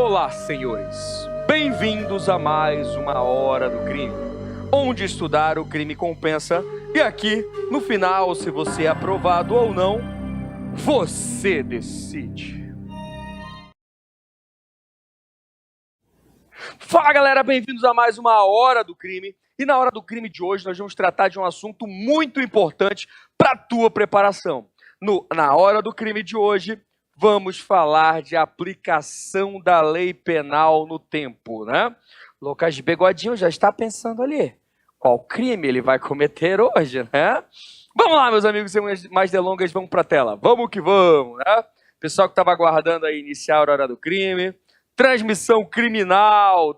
Olá, senhores. Bem-vindos a mais uma Hora do Crime, onde estudar o crime compensa. E aqui, no final, se você é aprovado ou não, você decide. Fala, galera, bem-vindos a mais uma Hora do Crime. E na Hora do Crime de hoje, nós vamos tratar de um assunto muito importante para a tua preparação. Na Hora do Crime de hoje, vamos falar de aplicação da lei penal no tempo, né? Lucas Bigodinho já está pensando ali, qual crime ele vai cometer hoje, né? Vamos lá, meus amigos, sem mais delongas, vamos para a tela. Vamos que vamos, né? Pessoal que estava aguardando aí iniciar a Hora do Crime, transmissão criminal,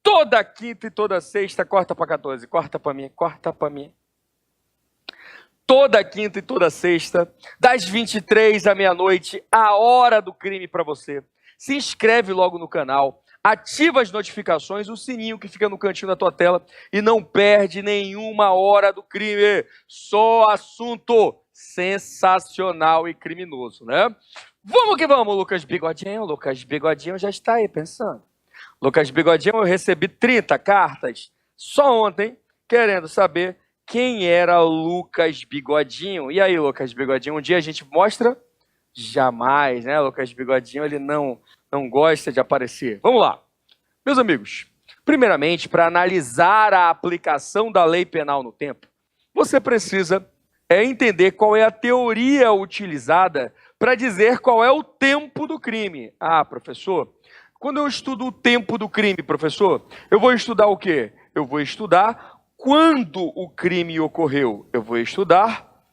toda quinta e toda sexta, corta para 14, corta para mim. Toda quinta e toda sexta, das 23 à meia-noite, a Hora do Crime para você. Se inscreve logo no canal, ativa as notificações, o sininho que fica no cantinho da tua tela e não perde nenhuma Hora do Crime. Só assunto sensacional e criminoso, né? Vamos que vamos, Lucas Bigodinho. Lucas Bigodinho já está aí pensando. Lucas Bigodinho, eu recebi 30 cartas só ontem, querendo saber quem era Lucas Bigodinho. E aí, Lucas Bigodinho, um dia a gente mostra? Jamais, né? Lucas Bigodinho, ele não gosta de aparecer. Vamos lá. Meus amigos, primeiramente, para analisar a aplicação da lei penal no tempo, você precisa entender qual é a teoria utilizada para dizer qual é o tempo do crime. Ah, professor, quando eu estudo o tempo do crime, professor, eu vou estudar o quê? Eu vou estudar quando o crime ocorreu. Eu vou estudar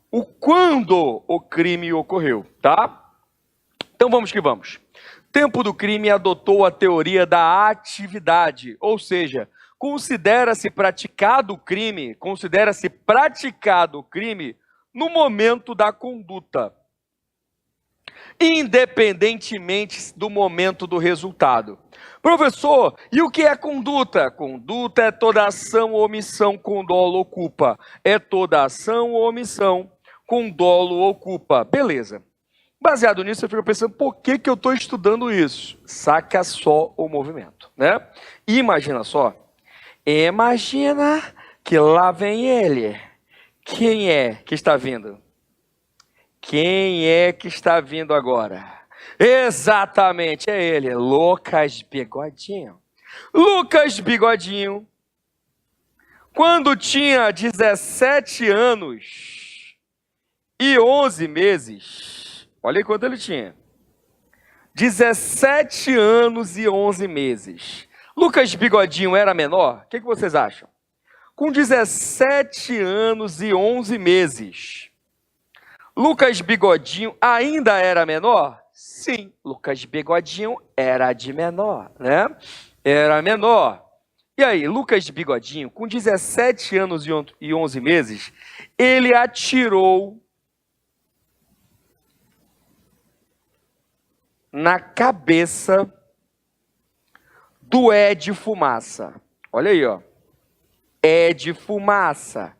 o quando o crime ocorreu, tá? Então vamos que vamos. Tempo do crime adotou a teoria da atividade, ou seja, considera-se praticado o crime no momento da conduta, independentemente do momento do resultado. Professor, e o que é conduta? Conduta é toda ação ou omissão com dolo ou culpa. É toda ação ou omissão com dolo ou culpa. Beleza. Baseado nisso, eu fico pensando, por que eu estou estudando isso? Saca só o movimento, né? Imagina só. Imagina que lá vem ele. Quem é que está vindo? Quem é que está vindo agora? Exatamente, é ele, Lucas Bigodinho. Lucas Bigodinho, quando tinha 17 anos e 11 meses, olha aí quanto ele tinha. 17 anos e 11 meses. Lucas Bigodinho era menor? O que vocês acham? Com 17 anos e 11 meses, Lucas Bigodinho ainda era menor? Sim, Lucas Bigodinho era de menor, né? Era menor. E aí, Lucas Bigodinho, com 17 anos e 11 meses, ele atirou na cabeça do Ed Fumaça. Olha aí, ó. Ed Fumaça.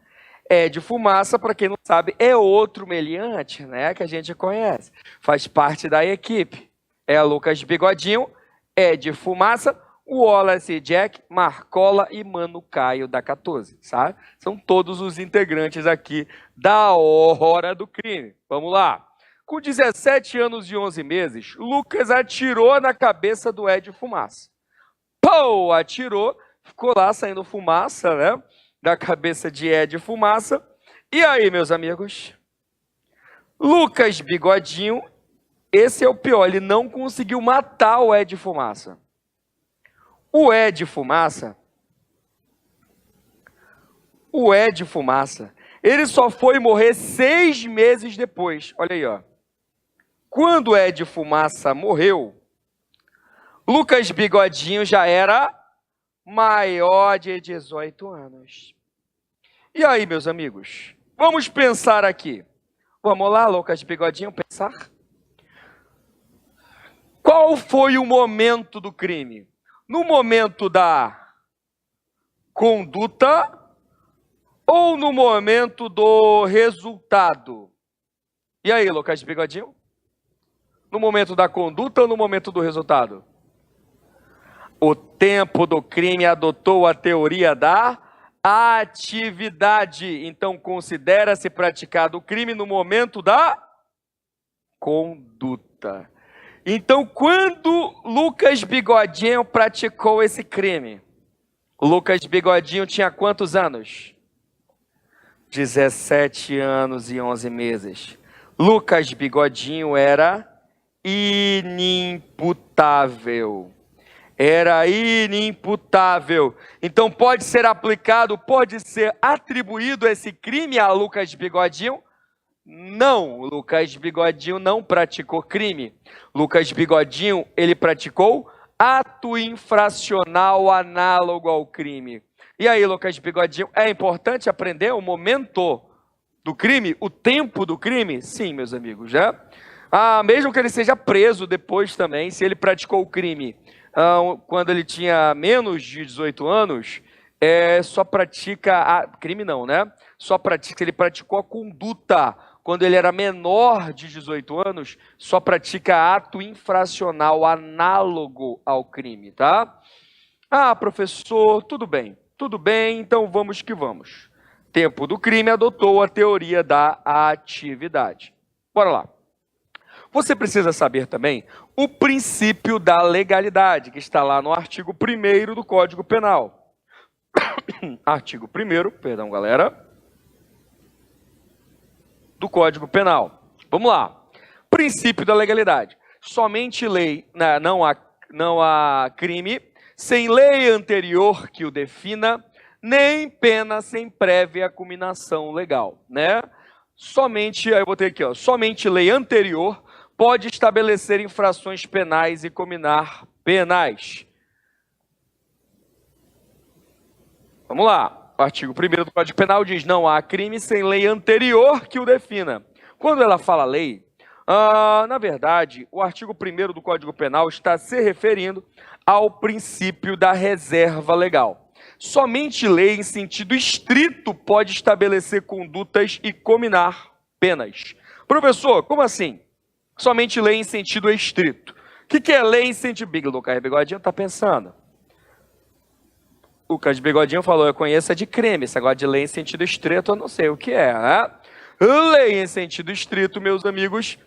Ed Fumaça, para quem não sabe, é outro meliante, né, que a gente conhece. Faz parte da equipe. É Lucas Bigodinho, Ed Fumaça, Wallace Jack, Marcola e Mano Caio da 14, sabe? São todos os integrantes aqui da Hora do Crime. Vamos lá. Com 17 anos e 11 meses, Lucas atirou na cabeça do Ed Fumaça. Pô, atirou, ficou lá saindo fumaça, né? Da cabeça de Ed Fumaça. E aí, meus amigos? Lucas Bigodinho, esse é o pior, ele não conseguiu matar o Ed Fumaça. O Ed Fumaça, ele só foi morrer 6 meses depois. Olha aí, ó. Quando o Ed Fumaça morreu, Lucas Bigodinho já era maior de 18 anos. E aí, meus amigos? Vamos pensar aqui. Vamos lá, Lucas Bigodinho, pensar? Qual foi o momento do crime? No momento da conduta ou no momento do resultado? E aí, Lucas Bigodinho? No momento da conduta ou no momento do resultado? O tempo do crime adotou a teoria da atividade. Então, considera-se praticado o crime no momento da conduta. Então, quando Lucas Bigodinho praticou esse crime? Lucas Bigodinho tinha quantos anos? 17 anos e 11 meses. Lucas Bigodinho era inimputável. Era inimputável. Então pode ser aplicado, pode ser atribuído esse crime a Lucas Bigodinho? Não, Lucas Bigodinho não praticou crime. Lucas Bigodinho, ele praticou ato infracional análogo ao crime. E aí, Lucas Bigodinho, é importante aprender o momento do crime, o tempo do crime? Sim, meus amigos, né? Mesmo que ele seja preso depois também, se ele praticou o crime quando ele tinha menos de 18 anos, só pratica, crime não, né? Só pratica, se ele praticou a conduta quando ele era menor de 18 anos, só pratica ato infracional análogo ao crime, tá? Professor, tudo bem, então vamos que vamos. Tempo do crime adotou a teoria da atividade. Bora lá. Você precisa saber também o princípio da legalidade, que está lá no artigo 1º do Código Penal. Artigo 1º, perdão, galera, do Código Penal. Vamos lá. Princípio da legalidade. Somente lei, não há crime sem lei anterior que o defina, nem pena sem prévia culminação legal, né? Somente, aí eu botei aqui, somente lei anterior pode estabelecer infrações penais e combinar penais. Vamos lá. O artigo 1º do Código Penal diz: não há crime sem lei anterior que o defina. Quando ela fala lei, na verdade, o artigo 1º do Código Penal está se referindo ao princípio da reserva legal. Somente lei em sentido estrito pode estabelecer condutas e combinar penas. Professor, como assim? Somente lei em sentido estrito. O que é lei em sentido... Lucas Bigodinho está pensando. Lucas Bigodinho falou, eu conheço de crime. Esse negócio de lei em sentido estrito, eu não sei o que é, né? Lei em sentido estrito, meus amigos,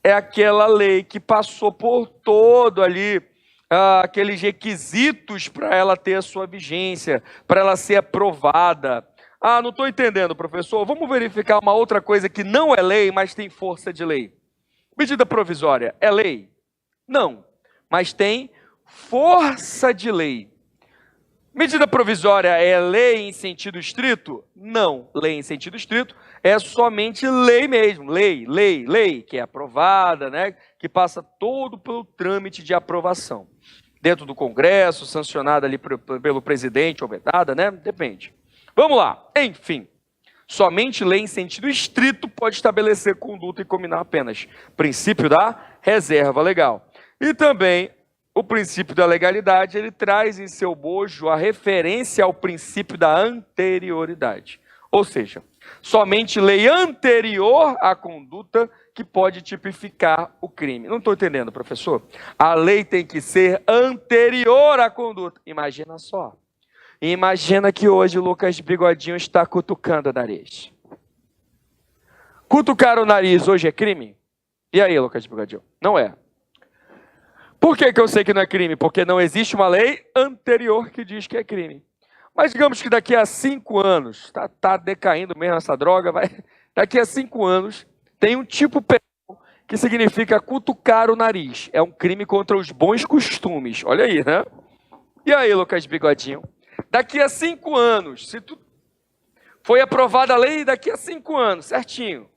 é aquela lei que passou por todo ali, aqueles requisitos para ela ter a sua vigência, para ela ser aprovada. Não estou entendendo, professor. Vamos verificar uma outra coisa que não é lei, mas tem força de lei. Medida provisória é lei? Não, mas tem força de lei. Medida provisória é lei em sentido estrito? Não, lei em sentido estrito é somente lei mesmo, lei, que é aprovada, né? Que passa todo pelo trâmite de aprovação. Dentro do Congresso, sancionada ali pelo presidente ou vetada, né? Depende. Vamos lá, enfim. Somente lei em sentido estrito pode estabelecer conduta e combinar penas. Princípio da reserva legal. E também o princípio da legalidade, ele traz em seu bojo a referência ao princípio da anterioridade. Ou seja, somente lei anterior à conduta que pode tipificar o crime. Não estou entendendo, professor. A lei tem que ser anterior à conduta. Imagina só. Imagina que hoje o Lucas Bigodinho está cutucando o nariz. Cutucar o nariz hoje é crime? E aí, Lucas Bigodinho? Não é. Por que eu sei que não é crime? Porque não existe uma lei anterior que diz que é crime. Mas digamos que daqui a 5 anos, tá decaindo mesmo essa droga, daqui a 5 anos, tem um tipo penal que significa cutucar o nariz. É um crime contra os bons costumes. Olha aí, né? E aí, Lucas Bigodinho? Daqui a 5 anos, se tu foi aprovada a lei daqui a 5 anos, certinho,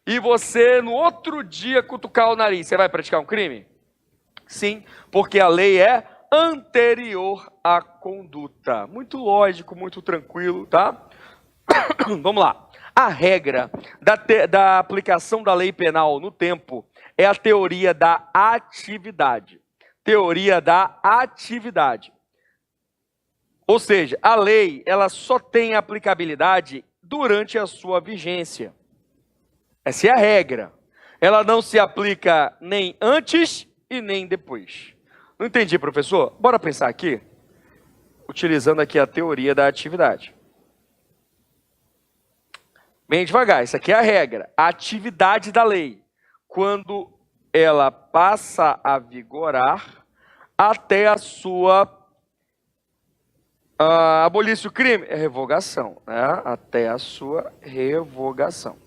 e você no outro dia cutucar o nariz, você vai praticar um crime? Sim, porque a lei é anterior à conduta. Muito lógico, muito tranquilo, tá? Vamos lá. A regra da aplicação da lei penal no tempo é a teoria da atividade. Teoria da atividade. Ou seja, a lei ela só tem aplicabilidade durante a sua vigência. Essa é a regra. Ela não se aplica nem antes e nem depois. Não entendi, professor? Bora pensar aqui, utilizando aqui a teoria da atividade. Bem devagar, isso aqui é a regra. A atividade da lei, quando ela passa a vigorar até a sua abolisse o crime, é revogação, né? Até a sua revogação.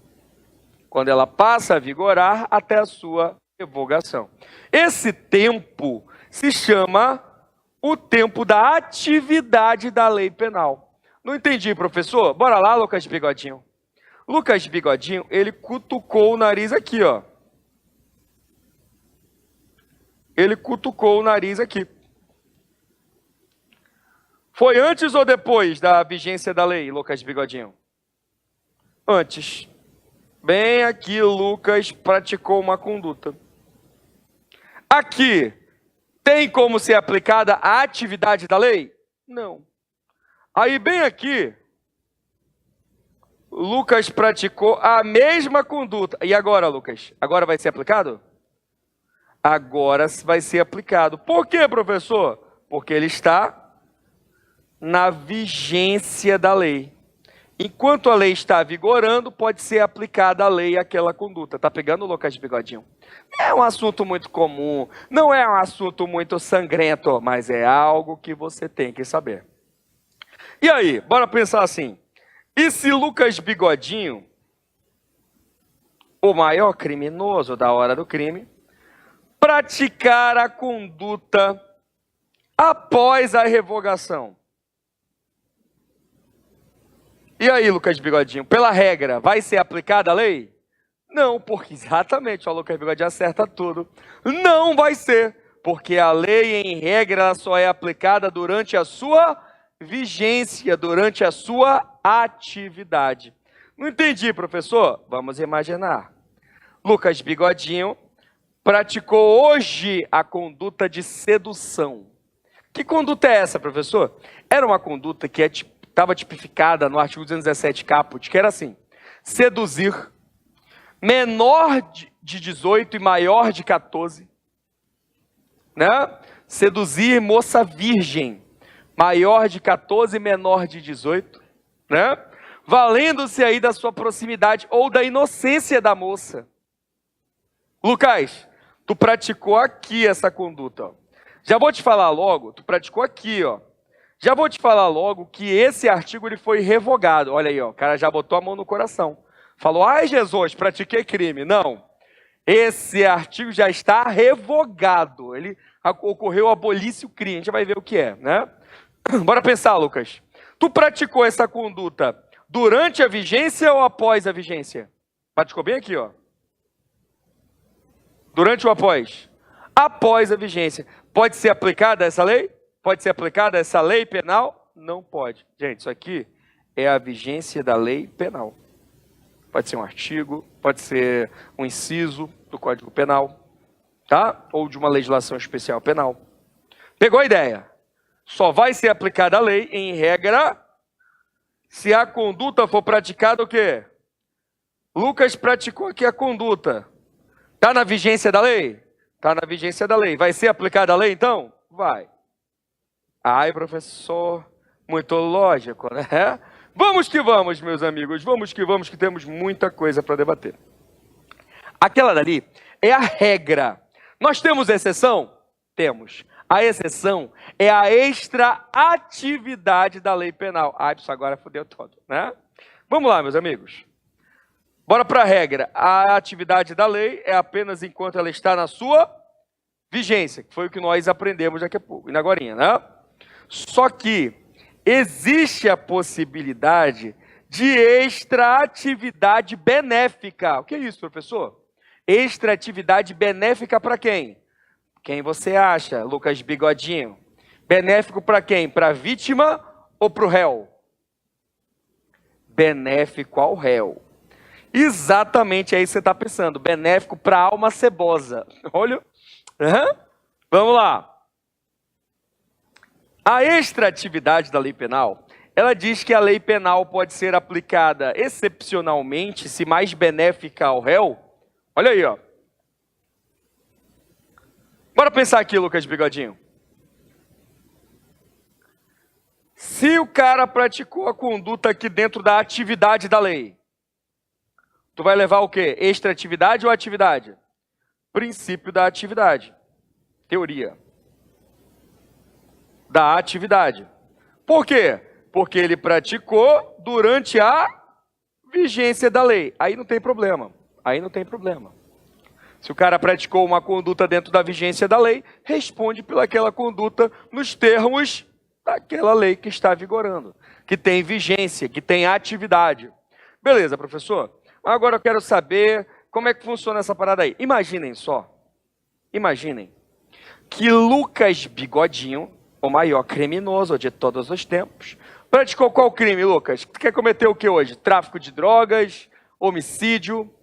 Quando ela passa a vigorar até a sua revogação. Esse tempo se chama o tempo da atividade da lei penal. Não entendi, professor? Bora lá, Lucas Bigodinho. Lucas Bigodinho, ele cutucou o nariz aqui, ó. Ele cutucou o nariz aqui. Foi antes ou depois da vigência da lei, Lucas Bigodinho? Antes. Bem aqui, Lucas praticou uma conduta. Aqui, tem como ser aplicada a atividade da lei? Não. Aí, bem aqui, Lucas praticou a mesma conduta. E agora, Lucas? Agora vai ser aplicado? Agora vai ser aplicado. Por quê, professor? Porque ele está na vigência da lei. Enquanto a lei está vigorando, pode ser aplicada a lei àquela conduta. Tá pegando, Lucas Bigodinho? É um assunto muito comum, não é um assunto muito sangrento, mas é algo que você tem que saber. E aí, bora pensar assim. E se Lucas Bigodinho, o maior criminoso da hora do crime, praticar a conduta após a revogação? E aí, Lucas Bigodinho, pela regra, vai ser aplicada a lei? Não, porque exatamente, o Lucas Bigodinho acerta tudo. Não vai ser, porque a lei, em regra, ela só é aplicada durante a sua vigência, durante a sua atividade. Não entendi, professor? Vamos imaginar. Lucas Bigodinho praticou hoje a conduta de sedução. Que conduta é essa, professor? Era uma conduta que estava tipificada no artigo 217 caput, que era assim: seduzir menor de 18 e maior de 14, né? Seduzir moça virgem, maior de 14 e menor de 18, né? Valendo-se aí da sua proximidade ou da inocência da moça. Lucas, tu praticou aqui essa conduta, ó. Já vou te falar logo, tu praticou aqui, ó. Já vou te falar logo que esse artigo ele foi revogado. Olha aí, ó, o cara já botou a mão no coração. Falou, ai Jesus, pratiquei crime. Não, esse artigo já está revogado. Ele ocorreu abolisse o crime. A gente vai ver o que é, né? Bora pensar, Lucas. Tu praticou essa conduta durante a vigência ou após a vigência? Praticou bem aqui, ó. Durante ou após? Após a vigência. Pode ser aplicada essa lei? Pode ser aplicada essa lei penal? Não pode. Gente, isso aqui é a vigência da lei penal. Pode ser um artigo, pode ser um inciso do Código Penal, tá? Ou de uma legislação especial penal. Pegou a ideia? Só vai ser aplicada a lei, em regra, se a conduta for praticada o quê? Lucas praticou aqui a conduta. Está na vigência da lei? Está na vigência da lei. Vai ser aplicada a lei, então? Vai. Ai, professor, muito lógico, né? Vamos que vamos, meus amigos. Vamos que temos muita coisa para debater. Aquela dali é a regra. Nós temos exceção? Temos. A exceção é a extra-atividade da lei penal. Ai, isso agora fodeu todo, né? Vamos lá, meus amigos. Bora para a regra. A atividade da lei é apenas enquanto ela está na sua vigência, que foi o que nós aprendemos daqui a pouco, e agorinha, né? Só que existe a possibilidade de extra-atividade benéfica. O que é isso, professor? Extra-atividade benéfica para quem? Quem você acha, Lucas Bigodinho? Benéfico para quem? Para a vítima ou para o réu? Benéfico ao réu. Exatamente aí você está pensando. Benéfico para a alma cebosa. Olha. Vamos lá. A extra-atividade da lei penal, ela diz que a lei penal pode ser aplicada excepcionalmente, se mais benéfica ao réu. Olha aí, ó. pensar aqui, Lucas Bigodinho. Se o cara praticou a conduta aqui dentro da atividade da lei, tu vai levar o quê? Extratividade ou atividade? Princípio da atividade. Teoria. Da atividade. Por quê? Porque ele praticou durante a vigência da lei. Aí não tem problema. Aí não tem problema. Se o cara praticou uma conduta dentro da vigência da lei, responde pelaquela conduta nos termos daquela lei que está vigorando, que tem vigência, que tem atividade. Beleza, professor? Agora eu quero saber como é que funciona essa parada aí. Imaginem só, imaginem que Lucas Bigodinho, o maior criminoso de todos os tempos, praticou qual crime, Lucas? Tu quer cometer o que hoje? Tráfico de drogas, homicídio?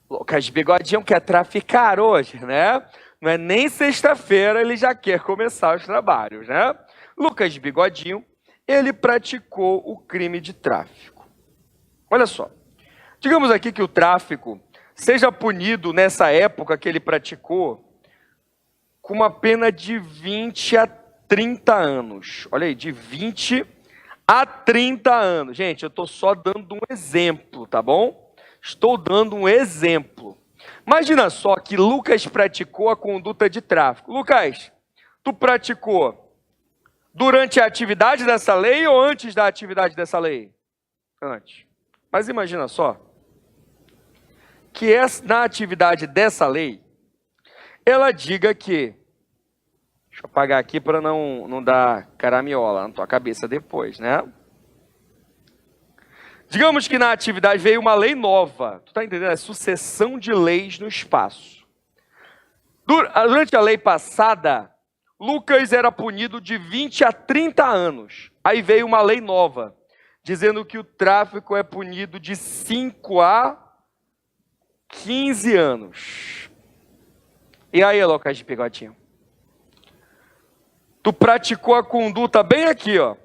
Lucas Bigodinho quer traficar hoje, né? Não é nem sexta-feira, ele já quer começar os trabalhos, né? Lucas Bigodinho, ele praticou o crime de tráfico. Olha só, digamos aqui que o tráfico seja punido nessa época que ele praticou com uma pena de 20 a 30 anos. Olha aí, de 20 a 30 anos. Gente, eu estou só dando um exemplo, tá bom? Estou dando um exemplo. Imagina só que Lucas praticou a conduta de tráfico. Lucas, tu praticou durante a atividade dessa lei ou antes da atividade dessa lei? Antes. Mas imagina só que na atividade dessa lei, ela diga que... Deixa eu apagar aqui para não dar caramiola na tua cabeça depois, né? Digamos que na atividade veio uma lei nova. Tu está entendendo? É sucessão de leis no espaço. Durante a lei passada, Lucas era punido de 20 a 30 anos. Aí veio uma lei nova, dizendo que o tráfico é punido de 5 a 15 anos. E aí, Lucas de Bigodinho? Tu praticou a conduta bem aqui, ó.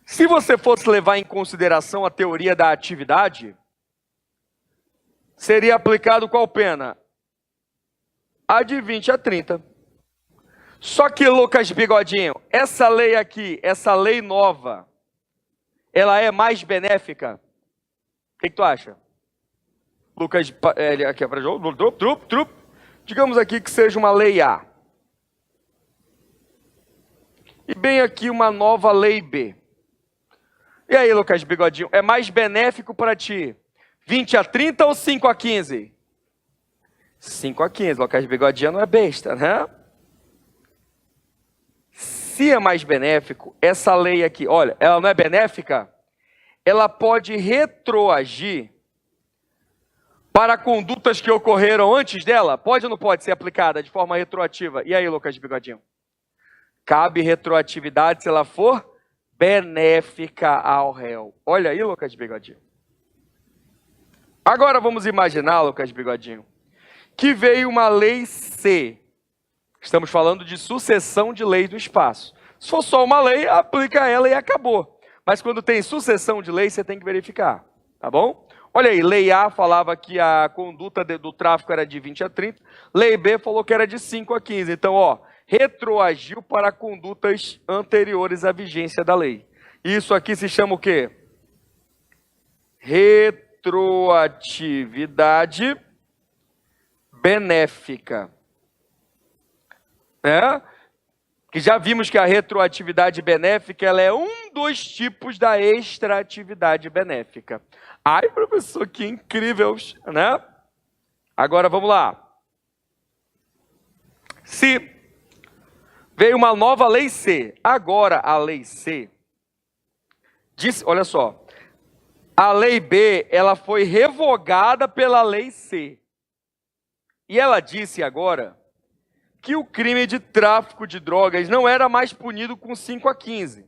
Se você fosse levar em consideração a teoria da atividade, seria aplicado qual pena? A de 20 a 30. Só que, Lucas Bigodinho, essa lei aqui, essa lei nova, ela é mais benéfica? O que tu acha? Lucas, aqui para jogo, digamos aqui que seja uma lei A. E bem aqui uma nova lei B. E aí, Lucas Bigodinho, é mais benéfico para ti 20 a 30 ou 5 a 15? 5 a 15, Lucas Bigodinho não é besta, né? Se é mais benéfico, essa lei aqui, olha, ela não é benéfica? Ela pode retroagir para condutas que ocorreram antes dela? Pode ou não pode ser aplicada de forma retroativa? E aí, Lucas Bigodinho? Cabe retroatividade se ela for benéfica ao réu. Olha aí, Lucas Bigodinho. Agora vamos imaginar, Lucas Bigodinho, que veio uma lei C. Estamos falando de sucessão de leis do espaço. Se for só uma lei, aplica ela e acabou. Mas quando tem sucessão de leis, você tem que verificar, tá bom? Olha aí, lei A falava que a conduta do tráfico era de 20 a 30, lei B falou que era de 5 a 15. Então, ó, retroagiu para condutas anteriores à vigência da lei. Isso aqui se chama o quê? Retroatividade benéfica. Que já vimos que a retroatividade benéfica ela é um dos tipos da extratividade benéfica. Ai, professor, que incrível, né? Agora vamos lá. Se veio uma nova lei C. Agora a lei C diz, olha só, a lei B ela foi revogada pela lei C. E ela disse agora que o crime de tráfico de drogas não era mais punido com 5 a 15,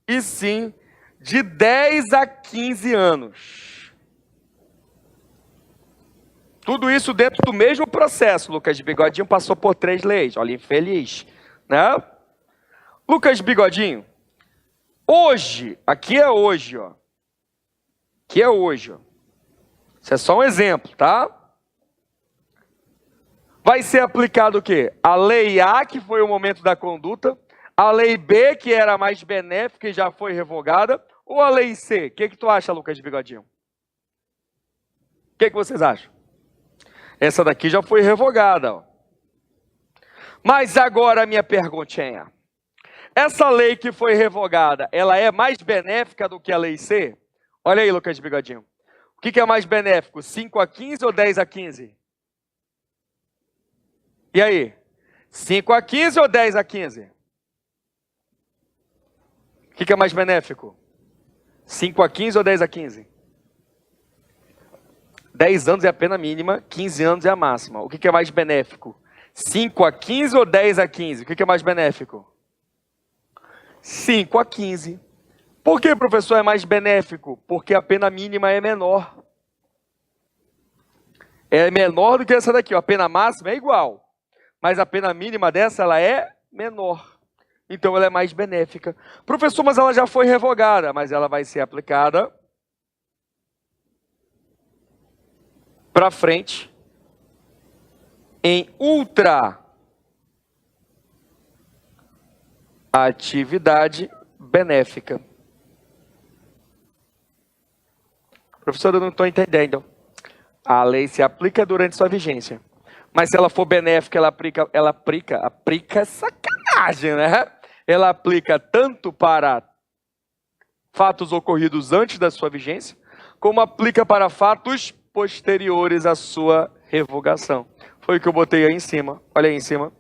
e sim de 10 a 15 anos. Tudo isso dentro do mesmo processo. Lucas Bigodinho passou por 3 leis. Olha, infeliz, né? Lucas Bigodinho, hoje, aqui é hoje, ó. Aqui é hoje, ó. Isso é só um exemplo, tá? vai ser aplicado o quê? A lei A, que foi o momento da conduta, a lei B, que era mais benéfica e já foi revogada, ou a lei C? O que tu acha, Lucas de Bigodinho? O que vocês acham? Essa daqui já foi revogada. Ó. Mas agora a minha perguntinha. Essa lei que foi revogada, ela é mais benéfica do que a lei C? Olha aí, Lucas de Bigodinho. O que é mais benéfico? 5-15 ou 10-15? E aí? 5-15 ou 10-15? O que é mais benéfico? 5-15 ou 10-15? 10 anos é a pena mínima, 15 anos é a máxima. O que é mais benéfico? 5-15 ou 10-15? O que é mais benéfico? 5-15. Por que, professor, é mais benéfico? Porque a pena mínima é menor. É menor do que essa daqui. A pena máxima é igual. Mas a pena mínima dessa, ela é menor. Então, ela é mais benéfica. Professor, mas ela já foi revogada. Mas ela vai ser aplicada para frente em ultra atividade benéfica. Professor, eu não estou entendendo. A lei se aplica durante sua vigência. Mas se ela for benéfica, ela aplica sacanagem, né? Ela aplica tanto para fatos ocorridos antes da sua vigência, como aplica para fatos posteriores à sua revogação. Foi o que eu botei aí em cima. Olha aí em cima.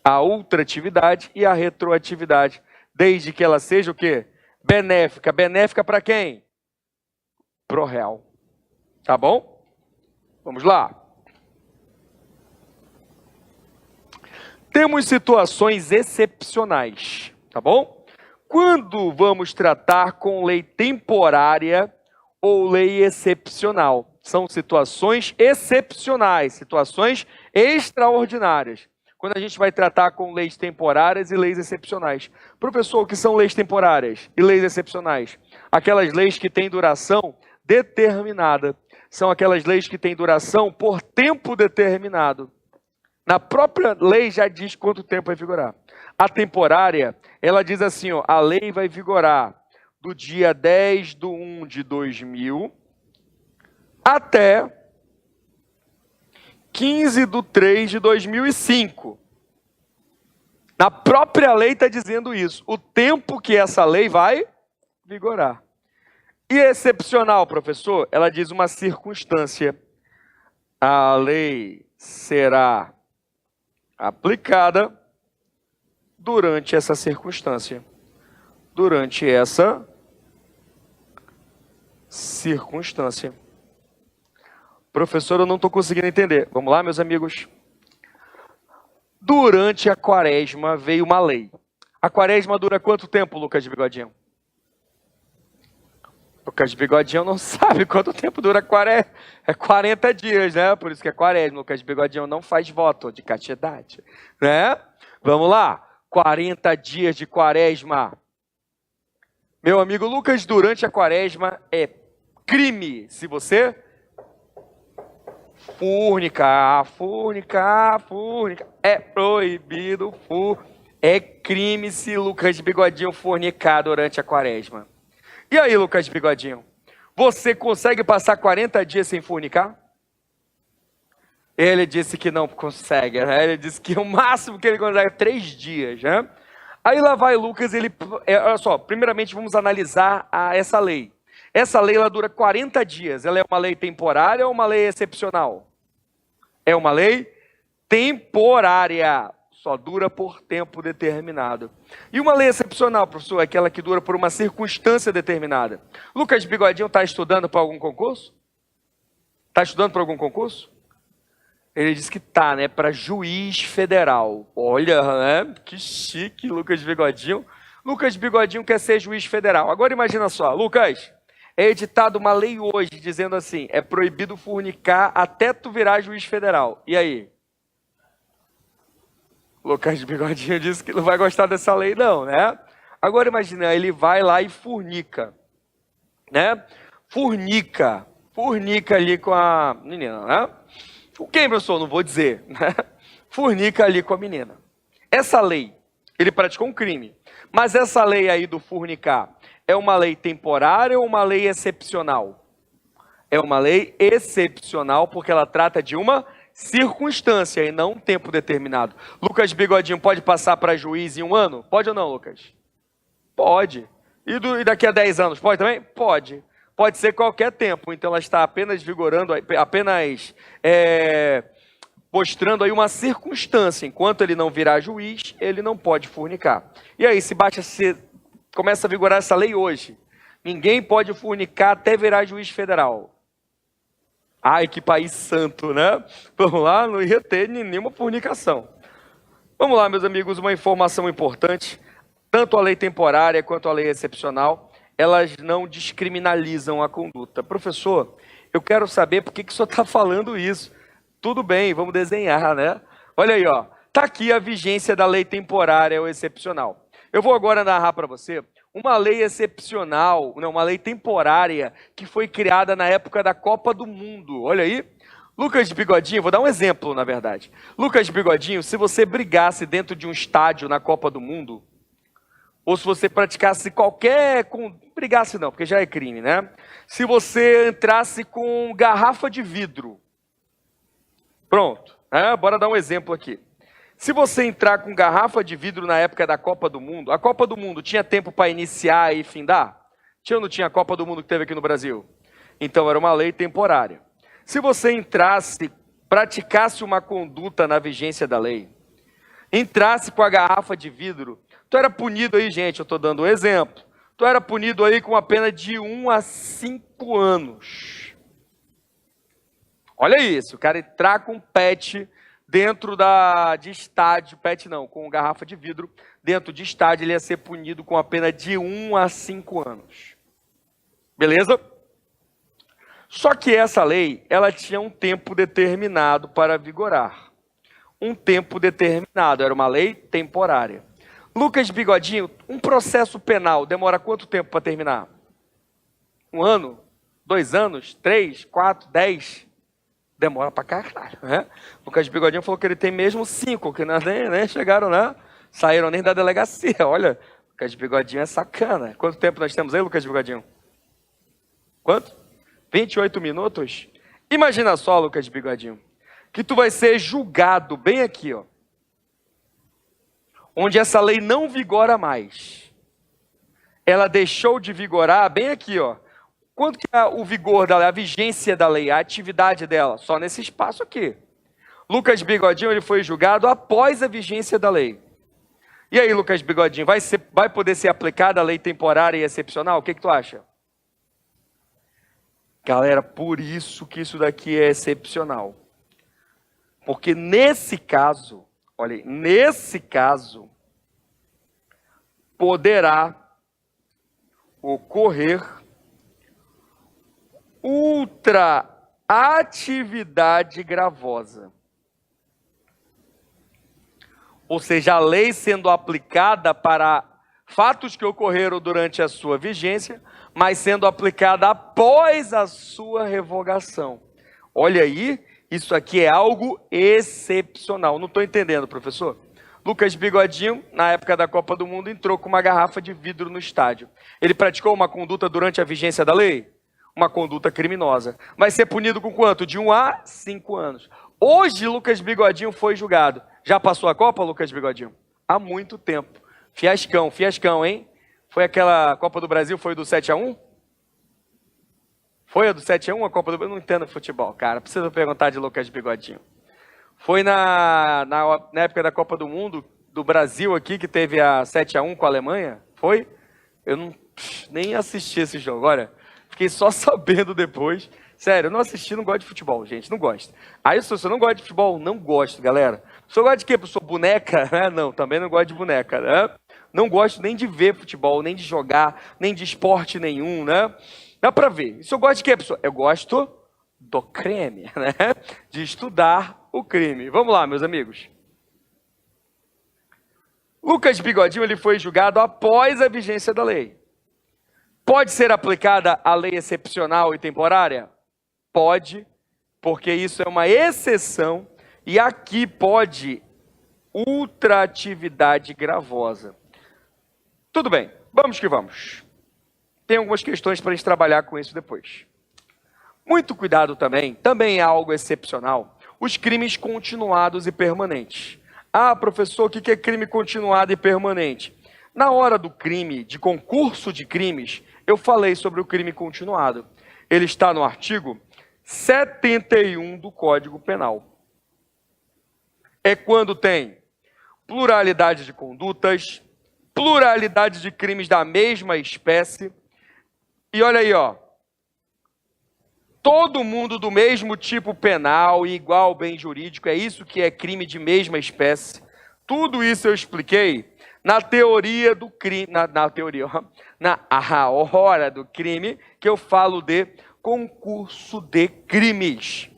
A ultratividade e a retroatividade. Desde que ela seja o quê? Benéfica. Benéfica para quem? Pro réu. Tá bom? Vamos lá. Temos situações excepcionais. Tá bom? Quando vamos tratar com lei temporária ou lei excepcional? São situações excepcionais, situações extraordinárias. Quando a gente vai tratar com leis temporárias e leis excepcionais. Professor, o que são leis temporárias e leis excepcionais? Aquelas leis que têm duração determinada. São aquelas leis que têm duração por tempo determinado. Na própria lei já diz quanto tempo vai vigorar. A temporária, ela diz assim, ó, a lei vai vigorar do dia 10/1/2000 até 15/3/2005. Na própria lei está dizendo isso. O tempo que essa lei vai vigorar. E excepcional, professor, ela diz uma circunstância. A lei será aplicada durante essa circunstância. Durante essa circunstância. Professor, eu não estou conseguindo entender. Vamos lá, meus amigos? Durante a quaresma veio uma lei. A quaresma dura quanto tempo, Lucas de Bigodinho? Lucas de Bigodinho não sabe quanto tempo dura a quaresma. É 40 dias, né? Por isso que é quaresma. Lucas de Bigodinho não faz voto de castidade, né? Vamos lá. 40 dias de quaresma. Meu amigo Lucas, durante a quaresma é crime se você fornicar. É proibido É crime se Lucas de Bigodinho fornicar durante a quaresma. E aí, Lucas de Bigodinho? Você consegue passar 40 dias sem fornicar? Ele disse que não consegue, né? Ele disse que o máximo que ele consegue é 3 dias, né? Aí lá vai Lucas, olha só, primeiramente vamos analisar essa lei. Essa lei, ela dura 40 dias. Ela é uma lei temporária ou uma lei excepcional? É uma lei temporária. Só dura por tempo determinado. E uma lei excepcional, professor, é aquela que dura por uma circunstância determinada. Lucas Bigodinho está estudando para algum concurso? Está estudando para algum concurso? Ele disse que está, né? Para juiz federal. Olha, né? Que chique, Lucas Bigodinho. Lucas Bigodinho quer ser juiz federal. Agora imagina só, Lucas, é editada uma lei hoje dizendo assim, é proibido fornicar até tu virar juiz federal. E aí? Lucas de Bigodinho disse que não vai gostar dessa lei não, né? Agora imagina, ele vai lá e fornica, né? Fornica ali com a menina, né? O quem, professor? Não vou dizer. Né? Furnica ali com a menina. Essa lei, ele praticou um crime. Mas essa lei aí do furnicar é uma lei temporária ou uma lei excepcional? É uma lei excepcional porque ela trata de uma circunstância e não um tempo determinado. Lucas Bigodinho pode passar para juiz em 1 ano? Pode ou não, Lucas? Pode. E daqui a 10 anos? Pode também? Pode. Pode ser qualquer tempo. Então ela está apenas vigorando, apenas mostrando aí uma circunstância. Enquanto ele não virar juiz, ele não pode furnicar. E aí, se começa a vigorar essa lei hoje, ninguém pode furnicar até virar juiz federal. Ai, que país santo, né? Vamos lá, não ia ter nenhuma fornicação. Vamos lá, meus amigos, uma informação importante. Tanto a lei temporária quanto a lei excepcional, elas não descriminalizam a conduta. Professor, eu quero saber por que o senhor está falando isso. Tudo bem, vamos desenhar, né? Olha aí, ó. Está aqui a vigência da lei temporária ou excepcional. Eu vou agora narrar para você uma lei excepcional, não, uma lei temporária que foi criada na época da Copa do Mundo. Olha aí. Lucas Bigodinho, vou dar um exemplo, na verdade. Lucas Bigodinho, se você brigasse dentro de um estádio na Copa do Mundo, ou se você praticasse brigasse não, porque já é crime, né? Se você entrasse com garrafa de vidro. Pronto, né? Bora dar um exemplo aqui. Se você entrar com garrafa de vidro na época da Copa do Mundo, a Copa do Mundo tinha tempo para iniciar e findar? Tinha ou não tinha a Copa do Mundo que teve aqui no Brasil? Então era uma lei temporária. Se você praticasse uma conduta na vigência da lei, entrasse com a garrafa de vidro, tu era punido aí, gente, eu estou dando um exemplo, tu era punido aí com a pena de 1 a 5 anos. Olha isso, o cara entrar com pet dentro de estádio, pet não, com garrafa de vidro, dentro de estádio, ele ia ser punido com a pena de 1 a 5 anos. Beleza? Só que essa lei, ela tinha um tempo determinado para vigorar. Um tempo determinado, era uma lei temporária. Lucas Bigodinho, um processo penal demora quanto tempo para terminar? 1 ano? 2 anos? 3, 4, 10? Demora pra caralho, né? Lucas Bigodinho falou que ele tem mesmo 5, que nem chegaram, né? Saíram nem da delegacia. Olha, Lucas Bigodinho é sacana. Quanto tempo nós temos aí, Lucas Bigodinho? Quanto? 28 minutos? Imagina só, Lucas Bigodinho, que tu vai ser julgado bem aqui, ó. Onde essa lei não vigora mais. Ela deixou de vigorar bem aqui, ó. Quanto que é o vigor da lei, a vigência da lei, a atividade dela? Só nesse espaço aqui. Lucas Bigodinho, ele foi julgado após a vigência da lei. E aí, Lucas Bigodinho, vai poder ser aplicada a lei temporária e excepcional? O que tu acha? Galera, por isso que isso daqui é excepcional. Porque nesse caso, olha aí, nesse caso, poderá ocorrer ultra atividade gravosa. Ou seja, a lei sendo aplicada para fatos que ocorreram durante a sua vigência, mas sendo aplicada após a sua revogação. Olha aí, isso aqui é algo excepcional. Não estou entendendo, professor. Lucas Bigodinho, na época da Copa do Mundo, entrou com uma garrafa de vidro no estádio. Ele praticou uma conduta durante a vigência da lei? Uma conduta criminosa. Vai ser punido com quanto? De 1 a 5 anos. Hoje, Lucas Bigodinho foi julgado. Já passou a Copa, Lucas Bigodinho? Há muito tempo. Fiascão, hein? Foi aquela Copa do Brasil, foi do 7-1? Foi a do 7-1, a Copa do Brasil? Eu não entendo futebol, cara. Precisa perguntar de Lucas Bigodinho. Foi na época da Copa do Mundo, do Brasil aqui, que teve a 7-1 com a Alemanha? Foi? Eu nem assisti esse jogo, olha. Fiquei só sabendo depois. Sério, eu não assisti, não gosto de futebol, gente, não gosto. Aí, se você não gosta de futebol, não gosto, galera. O senhor gosta de quê? Professor, boneca? Não, também não gosto de boneca, né? Não gosto nem de ver futebol, nem de jogar, nem de esporte nenhum, né? Dá pra ver. O senhor gosta de quê, professor? Eu gosto do crime, né? De estudar o crime. Vamos lá, meus amigos. Lucas Bigodinho, ele foi julgado após a vigência da lei. Pode ser aplicada a lei excepcional e temporária? Pode porque isso é uma exceção e aqui pode ultratividade gravosa. Tudo bem, vamos que vamos. Tem algumas questões para a gente trabalhar com isso depois. Muito cuidado também é algo excepcional, os crimes continuados e permanentes. Ah, professor, o que é crime continuado e permanente? Na hora do crime, de concurso de crimes, eu falei sobre o crime continuado. Ele está no artigo 71 do Código Penal. É quando tem pluralidade de condutas, pluralidade de crimes da mesma espécie. E olha aí, ó. Todo mundo do mesmo tipo penal e igual bem jurídico, é isso que é crime de mesma espécie. Tudo isso eu expliquei na teoria do crime, na hora do crime, que eu falo de concurso de crimes.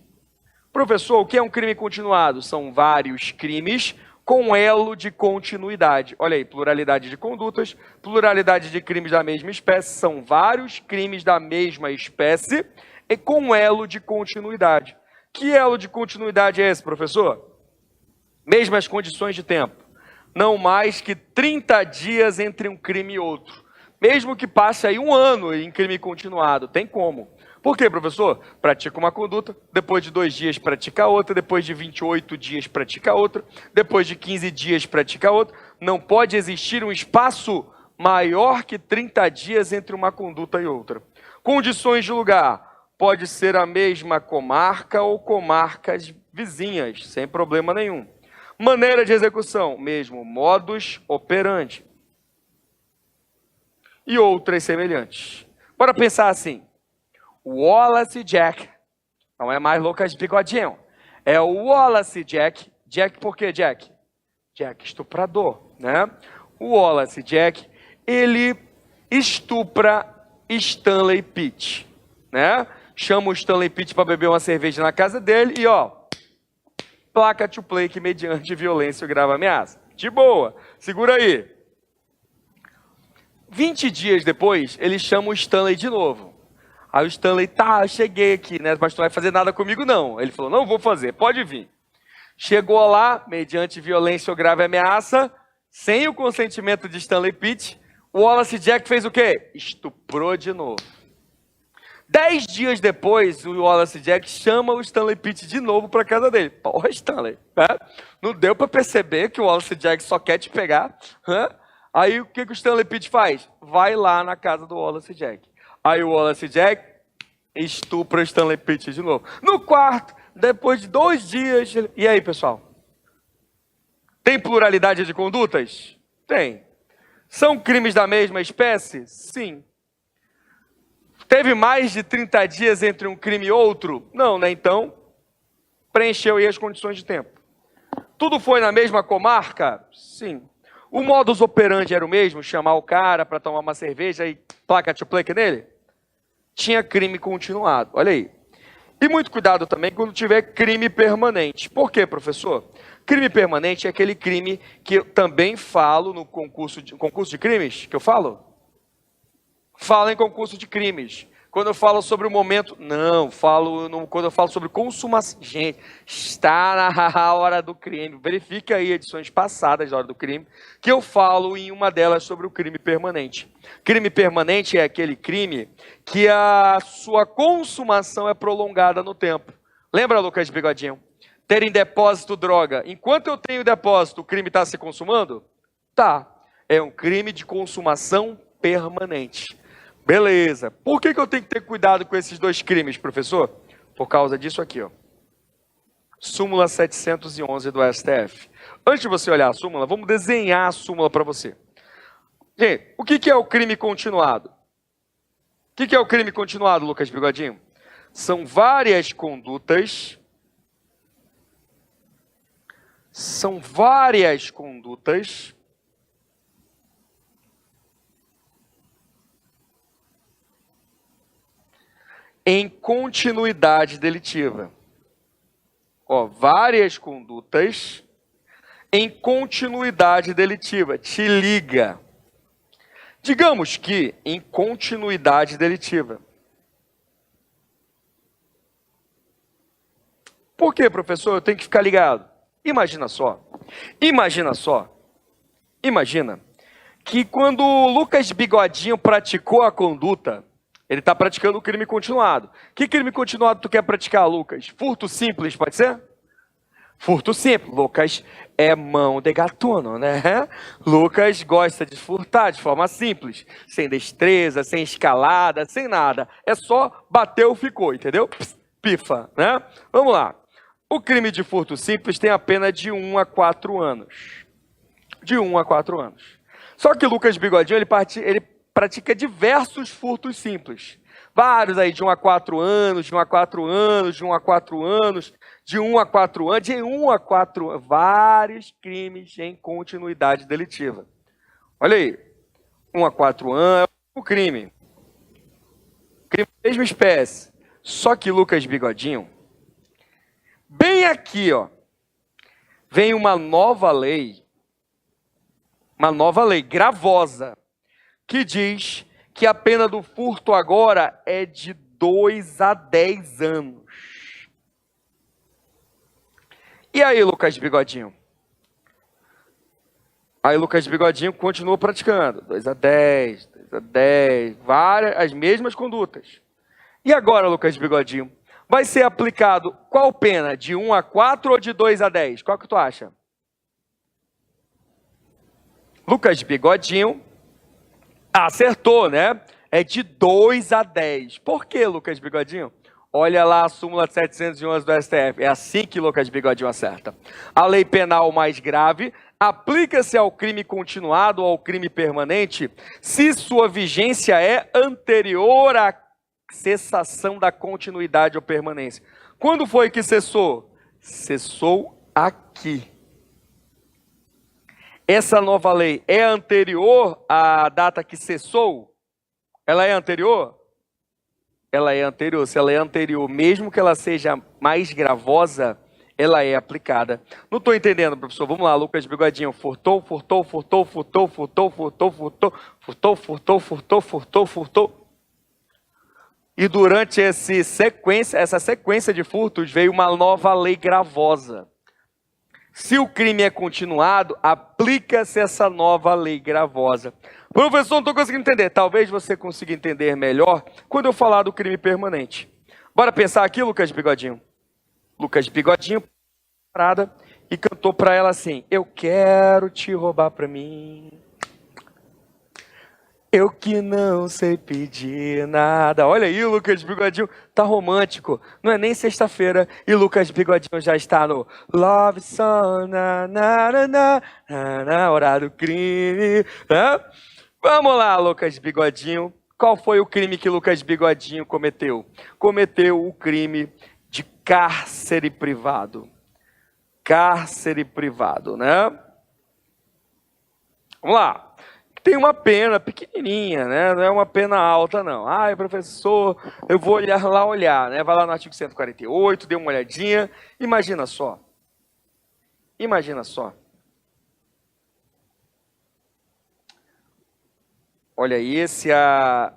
Professor, o que é um crime continuado? São vários crimes com elo de continuidade. Olha aí, pluralidade de condutas, pluralidade de crimes da mesma espécie, são vários crimes da mesma espécie e com elo de continuidade. Que elo de continuidade é esse, professor? Mesmas condições de tempo. Não mais que 30 dias entre um crime e outro. Mesmo que passe aí um ano em crime continuado, tem como. Por quê, professor? Pratica uma conduta, depois de 2 dias pratica outra, depois de 28 dias pratica outra, depois de 15 dias pratica outra. Não pode existir um espaço maior que 30 dias entre uma conduta e outra. Condições de lugar. Pode ser a mesma comarca ou comarcas vizinhas, sem problema nenhum. Maneira de execução, mesmo modus operandi. E outras semelhantes. Bora pensar assim. Wallace e Jack. Não é mais Lucas de Bigodinho. É o Wallace e Jack. Jack por quê, Jack? Jack estuprador, né? O Wallace e Jack, ele estupra Stanley Pitt, né? Chama o Stanley Pitt para beber uma cerveja na casa dele e, ó, placa to play que mediante violência ou grave ameaça. De boa, segura aí. 20 dias depois, ele chama o Stanley de novo. Aí o Stanley, tá, cheguei aqui, né? Mas tu não vai fazer nada comigo, não. Ele falou, não vou fazer, pode vir. Chegou lá, mediante violência ou grave ameaça, sem o consentimento de Stanley Pitt, o Wallace Jack fez o quê? Estuprou de novo. 10 dias depois, o Wallace Jack chama o Stanley Pitt de novo para casa dele. Porra, Stanley, né? Não deu para perceber que o Wallace Jack só quer te pegar? Hã? Aí o que o Stanley Pitt faz? Vai lá na casa do Wallace Jack. Aí o Wallace Jack estupra o Stanley Pitt de novo. No quarto, depois de 2 dias... E aí, pessoal? Tem pluralidade de condutas? Tem. São crimes da mesma espécie? Sim. Teve mais de 30 dias entre um crime e outro? Não, né? Então, preencheu aí as condições de tempo. Tudo foi na mesma comarca? Sim. O modus operandi era o mesmo? Chamar o cara para tomar uma cerveja e placa to play nele? Tinha crime continuado. Olha aí. E muito cuidado também quando tiver crime permanente. Por quê, professor? Crime permanente é aquele crime que eu também falo no concurso de crimes, que eu falo? Falo em concurso de crimes. Quando eu falo sobre o momento... Não, quando eu falo sobre consumação... Gente, está na hora do crime. Verifique aí edições passadas da hora do crime, que eu falo em uma delas sobre o crime permanente. Crime permanente é aquele crime que a sua consumação é prolongada no tempo. Lembra, Lucas de Bigodinho? Ter em depósito droga. Enquanto eu tenho depósito, o crime está se consumando? Tá. É um crime de consumação permanente. Beleza. Por que eu tenho que ter cuidado com esses 2 crimes, professor? Por causa disso aqui, ó. Súmula 711 do STF. Antes de você olhar a súmula, vamos desenhar a súmula para você. Gente, o que é o crime continuado? O que é o crime continuado, Lucas Bigodinho? São várias condutas. São várias condutas em continuidade delitiva. Ó, várias condutas em continuidade delitiva. Te liga. Digamos que em continuidade delitiva. Por quê, professor? Eu tenho que ficar ligado. Imagina só. Imagina que quando o Lucas Bigodinho praticou a conduta, ele está praticando o crime continuado. Que crime continuado tu quer praticar, Lucas? Furto simples, pode ser? Furto simples. Lucas é mão de gatuno, né? Lucas gosta de furtar de forma simples, sem destreza, sem escalada, sem nada. É só bateu, ficou, entendeu? Pifa, né? Vamos lá. O crime de furto simples tem a pena de 1 a 4 anos. De 1 a 4 anos. Só que Lucas Bigodinho, ele pratica diversos furtos simples. Vários aí, de 1 a 4 anos, de 1 a 4 anos, de 1 a 4 anos, de 1 a 4 anos, de 1 a 4 anos. Vários crimes em continuidade delitiva. Olha aí. 1 a 4 anos é o crime. Crime da mesma espécie. Só que Lucas Bigodinho, bem aqui, ó, vem uma nova lei gravosa, que diz que a pena do furto agora é de 2 a 10 anos. E aí, Lucas Bigodinho? Aí Lucas Bigodinho continuou praticando. 2 a 10, 2 a 10, as mesmas condutas. E agora, Lucas Bigodinho? Vai ser aplicado qual pena? De 1 a 4 ou de 2 a 10? Qual que tu acha? Lucas Bigodinho acertou, né? É de 2 a 10. Por que, Lucas Bigodinho? Olha lá a súmula 711 do STF. É assim que Lucas Bigodinho acerta. A lei penal mais grave aplica-se ao crime continuado ou ao crime permanente se sua vigência é anterior à cessação da continuidade ou permanência. Quando foi que cessou? Cessou aqui. Essa nova lei é anterior à data que cessou? Ela é anterior? Ela é anterior. Se ela é anterior, mesmo que ela seja mais gravosa, ela é aplicada. Não estou entendendo, professor. Vamos lá, Lucas Bigodinho. Furtou. E durante essa sequência de furtos, veio uma nova lei gravosa. Se o crime é continuado, aplica-se essa nova lei gravosa. Professor, não estou conseguindo entender. Talvez você consiga entender melhor quando eu falar do crime permanente. Bora pensar aqui, Lucas Bigodinho. Lucas Bigodinho parada e cantou para ela assim: eu quero te roubar para mim. Eu que não sei pedir nada. Olha aí, o Lucas Bigodinho tá romântico. Não é nem sexta-feira e Lucas Bigodinho já está no Love Song, na hora do crime. Vamos lá, Lucas Bigodinho. Qual foi o crime que Lucas Bigodinho cometeu? Cometeu o crime de cárcere privado. Cárcere privado, né? Vamos lá. Tem uma pena pequenininha, né? Não é uma pena alta, não. Ai, professor, eu vou olhar, né? Vai lá no artigo 148, dê uma olhadinha. Imagina só. Olha aí, se a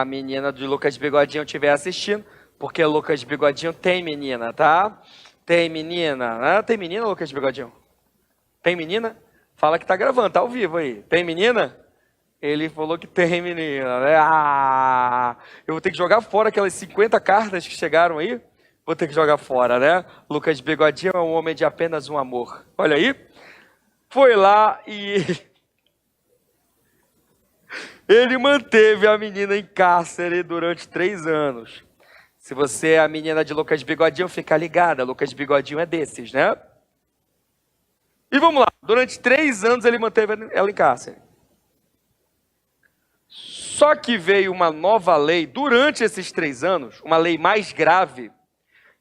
menina de Lucas Bigodinho estiver assistindo, porque Lucas Bigodinho tem menina, tá? Tem menina, né? Tem menina, Lucas Bigodinho? Tem menina? Fala que tá gravando, tá ao vivo aí. Tem menina? Ele falou que tem menina, né? Eu vou ter que jogar fora aquelas 50 cartas que chegaram aí. Vou ter que jogar fora, né? Lucas Bigodinho é um homem de apenas um amor. Olha aí. Foi lá e ele manteve a menina em cárcere durante 3 anos. Se você é a menina de Lucas Bigodinho, fica ligada. Lucas Bigodinho é desses, né? E vamos lá, durante 3 anos ele manteve ela em cárcere. Só que veio uma nova lei, durante esses 3 anos, uma lei mais grave,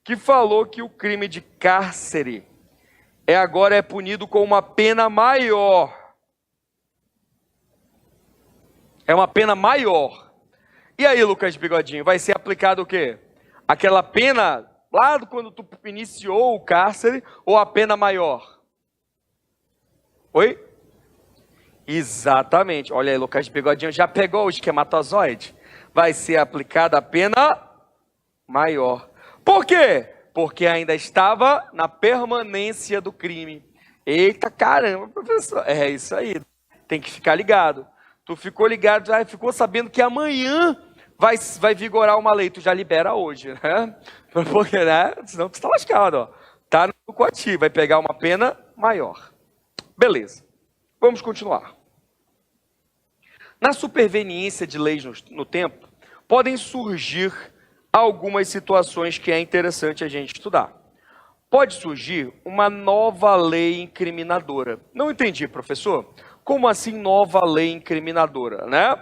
que falou que o crime de cárcere agora é punido com uma pena maior. É uma pena maior. E aí, Lucas Bigodinho, vai ser aplicado o quê? Aquela pena lá quando tu iniciou o cárcere ou a pena maior? Oi? Exatamente. Olha aí, Lucas Bigodinho já pegou o esquematozoide. Vai ser aplicada a pena maior. Por quê? Porque ainda estava na permanência do crime. Eita caramba, professor. É isso aí. Tem que ficar ligado. Tu ficou ligado, já ficou sabendo que amanhã vai vigorar uma lei. Tu já libera hoje, né? Porque, né? Senão tu está lascado, ó. Tá no coati, vai pegar uma pena maior. Beleza. Vamos continuar. Na superveniência de leis no tempo, podem surgir algumas situações que é interessante a gente estudar. Pode surgir uma nova lei incriminadora. Não entendi, professor. Como assim nova lei incriminadora, né?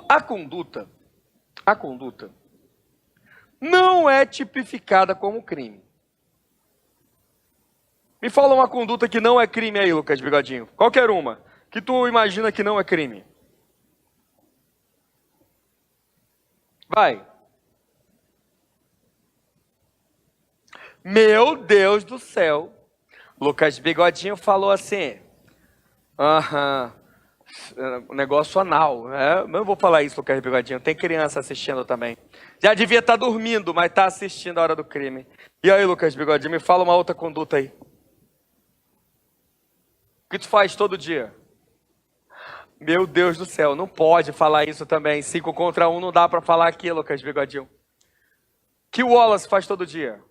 A conduta não é tipificada como crime. Me fala uma conduta que não é crime aí, Lucas Bigodinho. Qualquer uma que tu imagina que não é crime. Vai. Meu Deus do céu. Lucas Bigodinho falou assim. Negócio anal, né? Não vou falar isso, Lucas Bigodinho. Tem criança assistindo também. Já devia estar dormindo, mas está assistindo a hora do crime. E aí, Lucas Bigodinho, me fala uma outra conduta aí. O que tu faz todo dia? Meu Deus do céu, não pode falar isso também. 5 contra 1 não dá para falar aqui, Lucas Bigodinho. Que o Wallace faz todo dia?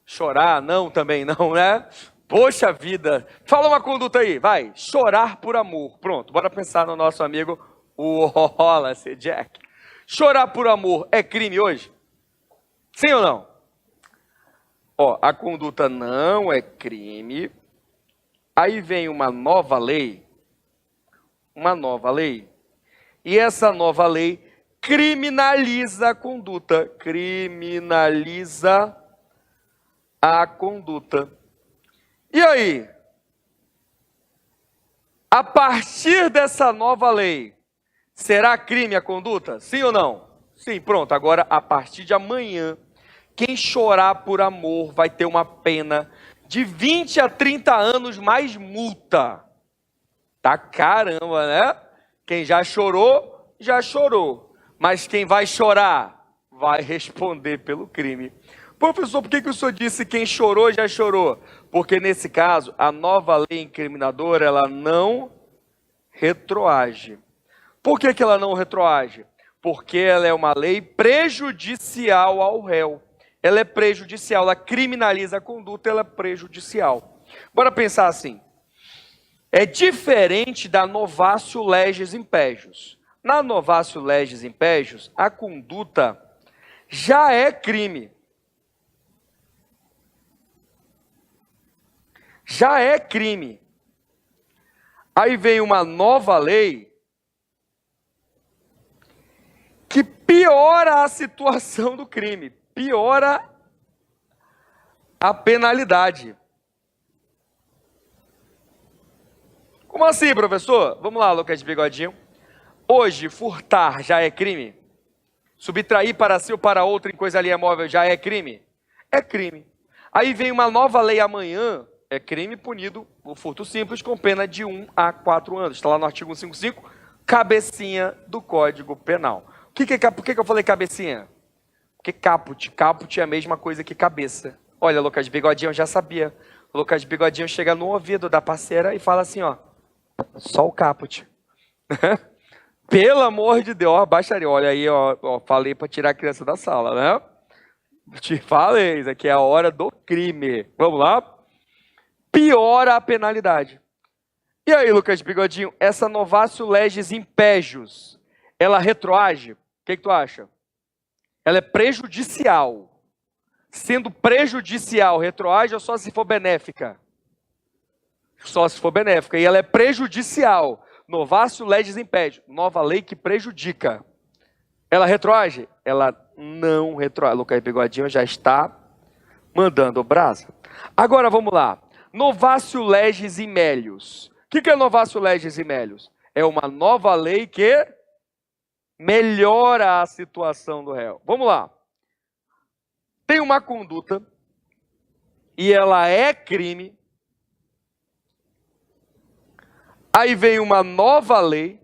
Chorar? Não, também não, né? Poxa vida. Fala uma conduta aí, vai. Chorar por amor. Pronto, bora pensar no nosso amigo o Wallace, Jack. Chorar por amor é crime hoje? Sim ou não? Ó, a conduta não é crime. Aí vem uma nova lei. E essa nova lei criminaliza a conduta. Criminaliza a conduta. E aí? A partir dessa nova lei, será crime a conduta? Sim ou não? Sim, pronto. Agora, a partir de amanhã, quem chorar por amor vai ter uma pena de 20 a 30 anos mais multa. Tá caramba, né? Quem já chorou, já chorou. Mas quem vai chorar, vai responder pelo crime. Professor, por que o senhor disse quem chorou, já chorou? Porque nesse caso, a nova lei incriminadora, ela não retroage. Por que ela não retroage? Porque ela é uma lei prejudicial ao réu. Ela é prejudicial, ela criminaliza a conduta, ela é prejudicial. Bora pensar assim. É diferente da novatio legis impégios. Na novatio legis impégios, a conduta já é crime. Já é crime. Aí vem uma nova lei que piora a situação do crime, piora a penalidade. Como assim, professor? Vamos lá, Lucas Bigodinho. Hoje, furtar já é crime? Subtrair para si ou para outro em coisa alheia móvel já é crime? É crime. Aí vem uma nova lei amanhã, é crime punido, o furto simples, com pena de 1 a 4 anos. Está lá no artigo 155, cabecinha do Código Penal. Por que eu falei cabecinha? Porque caput é a mesma coisa que cabeça. Olha, Lucas Bigodinho, eu já sabia. O Lucas Bigodinho chega no ouvido da parceira e fala assim, ó, só o caput. Pelo amor de Deus, ó, baixaria. Olha aí, ó, falei para tirar a criança da sala, né? Te falei, isso aqui é a hora do crime. Vamos lá? Piora a penalidade. E aí, Lucas Bigodinho, essa novatio legis impégios, ela retroage? O que tu acha? Ela é prejudicial. Sendo prejudicial, retroage ou só se for benéfica? Só se for benéfica. E ela é prejudicial. Novatio legis impégios, nova lei que prejudica. Ela retroage? Ela não retroage. Lucas Bigodinho já está mandando brasa. Agora vamos lá. Novatio legis imélius. O que é novatio legis imélius? É uma nova lei que melhora a situação do réu. Vamos lá. Tem uma conduta e ela é crime. Aí vem uma nova lei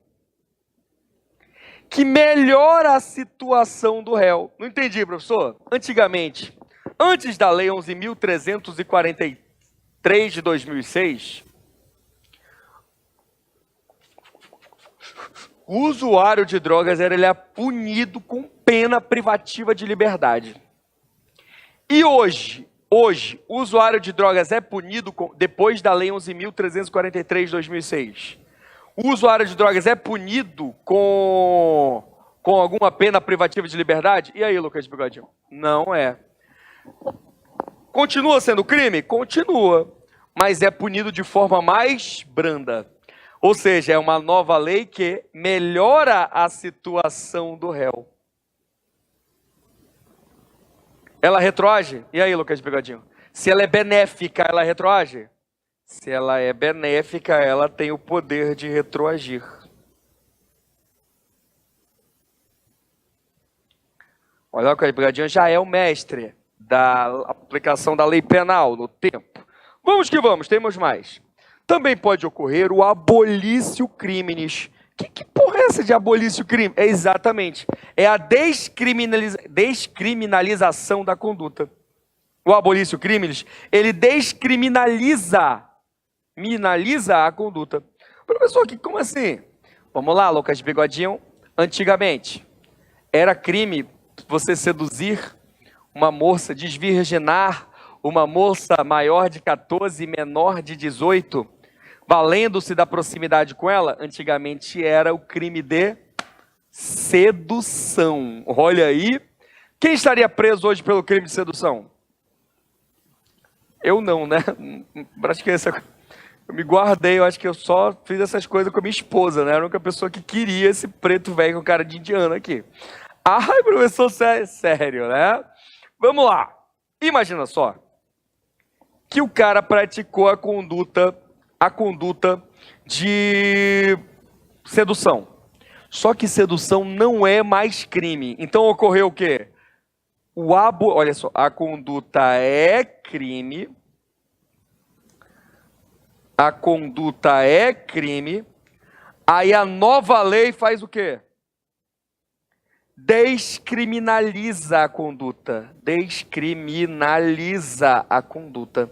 que melhora a situação do réu. Não entendi, professor? Antigamente, antes da Lei 11.343 de 2006, o usuário de drogas ele é punido com pena privativa de liberdade. E hoje, o usuário de drogas é punido depois da Lei 11.343 de 2006. O usuário de drogas é punido com alguma pena privativa de liberdade? E aí, Lucas Bigodinho? Não é. Continua sendo crime? Continua. Mas é punido de forma mais branda. Ou seja, é uma nova lei que melhora a situação do réu. Ela retroage? E aí, Lucas Bigodinho? Se ela é benéfica, ela retroage? Se ela é benéfica, ela tem o poder de retroagir. Olha, Lucas Bigodinho já é o mestre da aplicação da lei penal no tempo. Vamos que vamos, temos mais. Também pode ocorrer o abolício criminis. Que porra é essa de abolício crime? É exatamente. É a descriminalização da conduta. O abolício criminis, ele descriminaliza a conduta. Professor, como assim? Vamos lá, Lucas Bigodinho. Antigamente, era crime você seduzir uma moça, desvirginar uma moça maior de 14 e menor de 18, valendo-se da proximidade com ela. Antigamente era o crime de sedução. Olha aí. Quem estaria preso hoje pelo crime de sedução? Eu não, né? Acho que eu me guardei, eu acho que eu só fiz essas coisas com a minha esposa, né? Era a única pessoa que queria esse preto velho com cara de indiano aqui. Ai, professor, sério, né? Vamos lá. Imagina só que o cara praticou a conduta de sedução. Só que sedução não é mais crime. Então ocorreu o quê? Olha só, a conduta é crime. A conduta é crime. Aí a nova lei faz o quê? Descriminaliza a conduta. Descriminaliza a conduta.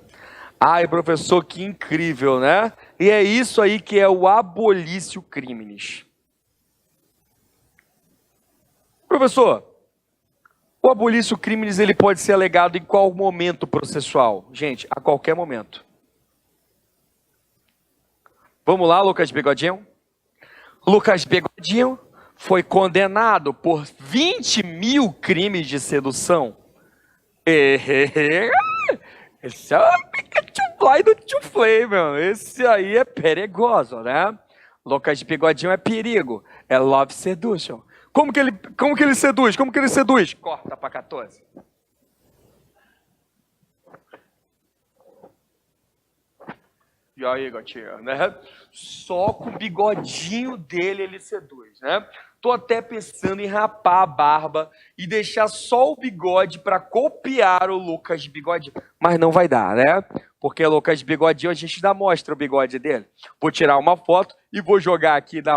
Ai, professor, que incrível, né? E é isso aí que é o abolício criminis. Professor, o abolício criminis ele pode ser alegado em qual momento processual? Gente, a qualquer momento. Vamos lá, Lucas Bigodinho? Lucas Bigodinho foi condenado por 20 mil crimes de sedução. Esse é o Pikachu do Tchuflay, meu. Esse aí é perigoso, né? Lucas Bigodinho é perigo. É love seduction. Como que ele seduz? Como que ele seduz? Corta para 14. E aí, gatinha, né? Só com o bigodinho dele ele seduz, né? Tô até pensando em rapar a barba e deixar só o bigode para copiar o Lucas Bigodinho. Mas não vai dar, né? Porque o Lucas Bigodinho, a gente ainda mostra o bigode dele. Vou tirar uma foto e vou jogar aqui na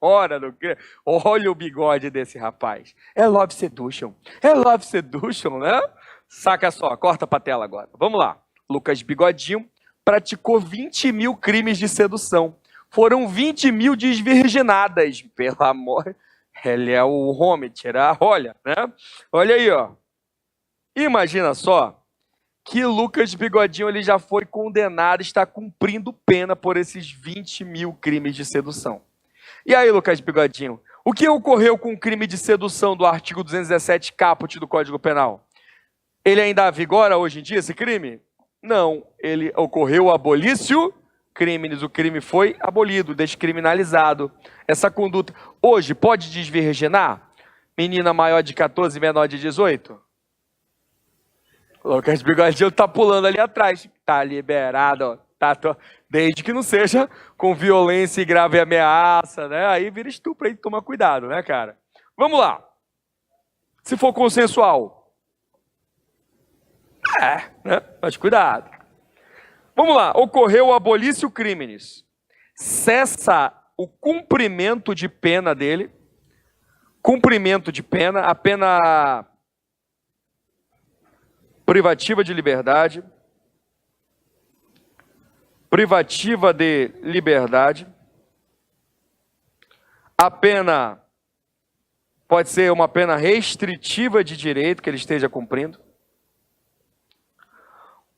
hora do que. Olha o bigode desse rapaz. É love seduction. É love seduction, né? Saca só, corta pra tela agora. Vamos lá. Lucas Bigodinho praticou 20 mil crimes de sedução. Foram 20 mil desvirginadas. Pelo amor, ele é o Homet, olha, né? Olha aí, ó. Imagina só que Lucas Bigodinho ele já foi condenado, está cumprindo pena por esses 20 mil crimes de sedução. E aí, Lucas Bigodinho, o que ocorreu com o crime de sedução do artigo 217 caput do Código Penal? Ele ainda vigora hoje em dia esse crime? Não, ele ocorreu o abolício criminis, o crime foi abolido, descriminalizado. Essa conduta hoje pode desvirginar? Menina maior de 14, menor de 18? O Lucas Bigodinho tá pulando ali atrás. Tá liberado, ó. Desde que não seja com violência e grave ameaça, né? Aí vira estupro aí, toma cuidado, né, cara? Vamos lá. Se for consensual. Né? Mas cuidado. Vamos lá. Ocorreu o abolício criminis. Cessa o cumprimento de pena dele. cumprimento de pena, a pena privativa de liberdade, privativa de liberdade, a pena pode ser uma pena restritiva de direito que ele esteja cumprindo,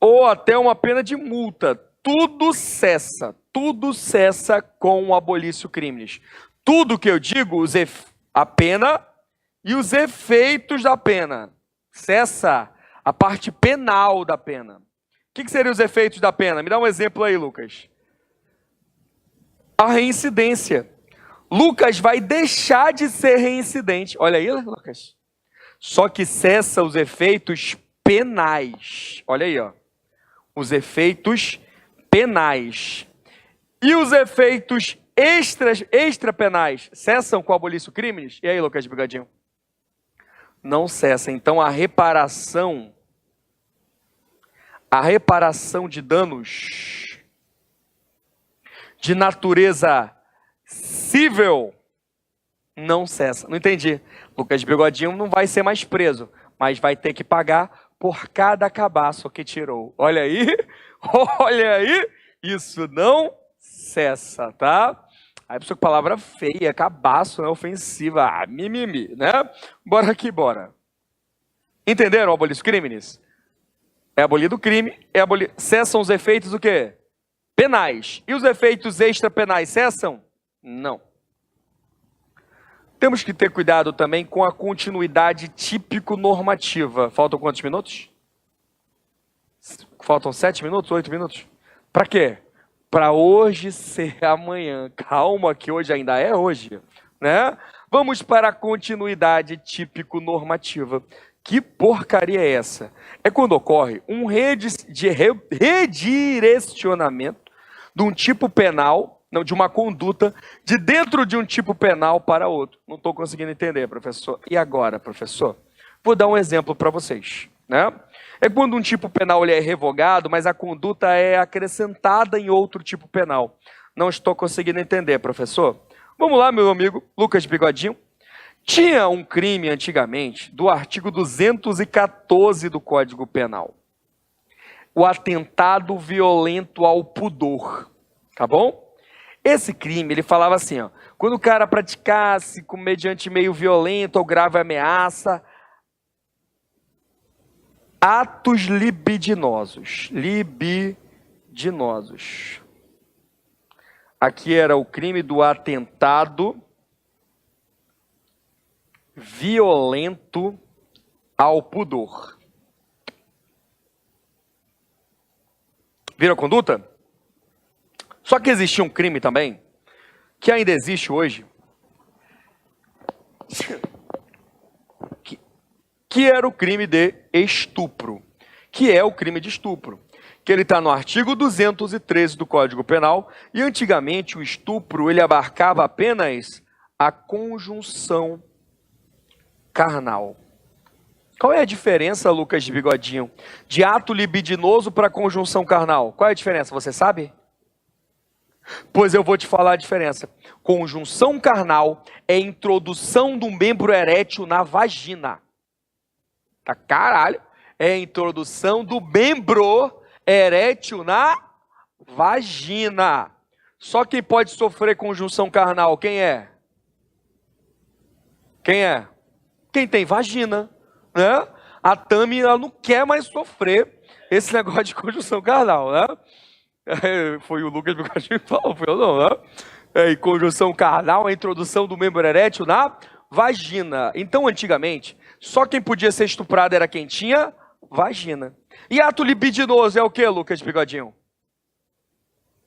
ou até uma pena de multa. Tudo cessa com o abolício crimes. Tudo que eu digo, a pena e os efeitos da pena. Cessa a parte penal da pena. O que seriam os efeitos da pena? Me dá um exemplo aí, Lucas. A reincidência. Lucas vai deixar de ser reincidente. Olha aí, Lucas. Só que cessa os efeitos penais. Olha aí, ó. Os efeitos penais. E os efeitos extrapenais cessam com o abolício crimes? E aí, Lucas Bigodinho? Não cessa. Então a reparação de danos de natureza civil não cessa. Não entendi. Lucas Bigodinho não vai ser mais preso, mas vai ter que pagar por cada cabaço que tirou. Olha aí, olha aí, isso não cessa, tá? Aí pessoa com palavra feia, cabaço, né, ofensiva, mimimi, né? Bora aqui, bora. Entenderam o abolício crimes? É abolido o crime, cessam os efeitos o quê? Penais. E os efeitos extrapenais cessam? Não. Temos que ter cuidado também com a continuidade típico-normativa. Faltam quantos minutos? Faltam 7 minutos, 8 minutos? Para quê? Para hoje ser amanhã. Calma que hoje ainda é hoje, né? Vamos para a continuidade típico-normativa. Que porcaria é essa? É quando ocorre um redirecionamento de um tipo penal, não, de uma conduta, de dentro de um tipo penal para outro. Não estou conseguindo entender, professor. E agora, professor? Vou dar um exemplo para vocês, né? É quando um tipo penal ele é revogado, mas a conduta é acrescentada em outro tipo penal. Não estou conseguindo entender, professor. Vamos lá, meu amigo Lucas Bigodinho. Tinha um crime antigamente do artigo 214 do Código Penal. O atentado violento ao pudor. Tá bom? Esse crime, ele falava assim, ó, quando o cara praticasse com mediante meio violento ou grave ameaça, atos libidinosos. Libidinosos. Aqui era o crime do atentado violento ao pudor. Viram a conduta? Só que existia um crime também, que ainda existe hoje, que era o crime de estupro, que é o crime de estupro, que ele está no artigo 213 do Código Penal, e antigamente o estupro ele abarcava apenas a conjunção carnal. Qual é a diferença, Lucas de Bigodinho, de ato libidinoso para conjunção carnal? Qual é a diferença? Você sabe? Pois eu vou te falar a diferença. Conjunção carnal é a introdução do membro erétil na vagina. Tá caralho? É a introdução do membro erétil na vagina. Só quem pode sofrer conjunção carnal, quem é? Quem é? Quem tem vagina, né? A Tami, ela não quer mais sofrer esse negócio de conjunção carnal, né? Foi o Lucas que falou, foi eu não, né? E conjunção carnal, a introdução do membro erétil na vagina. Então, antigamente, só quem podia ser estuprado era quem tinha vagina. E ato libidinoso é o que, Lucas Bigodinho?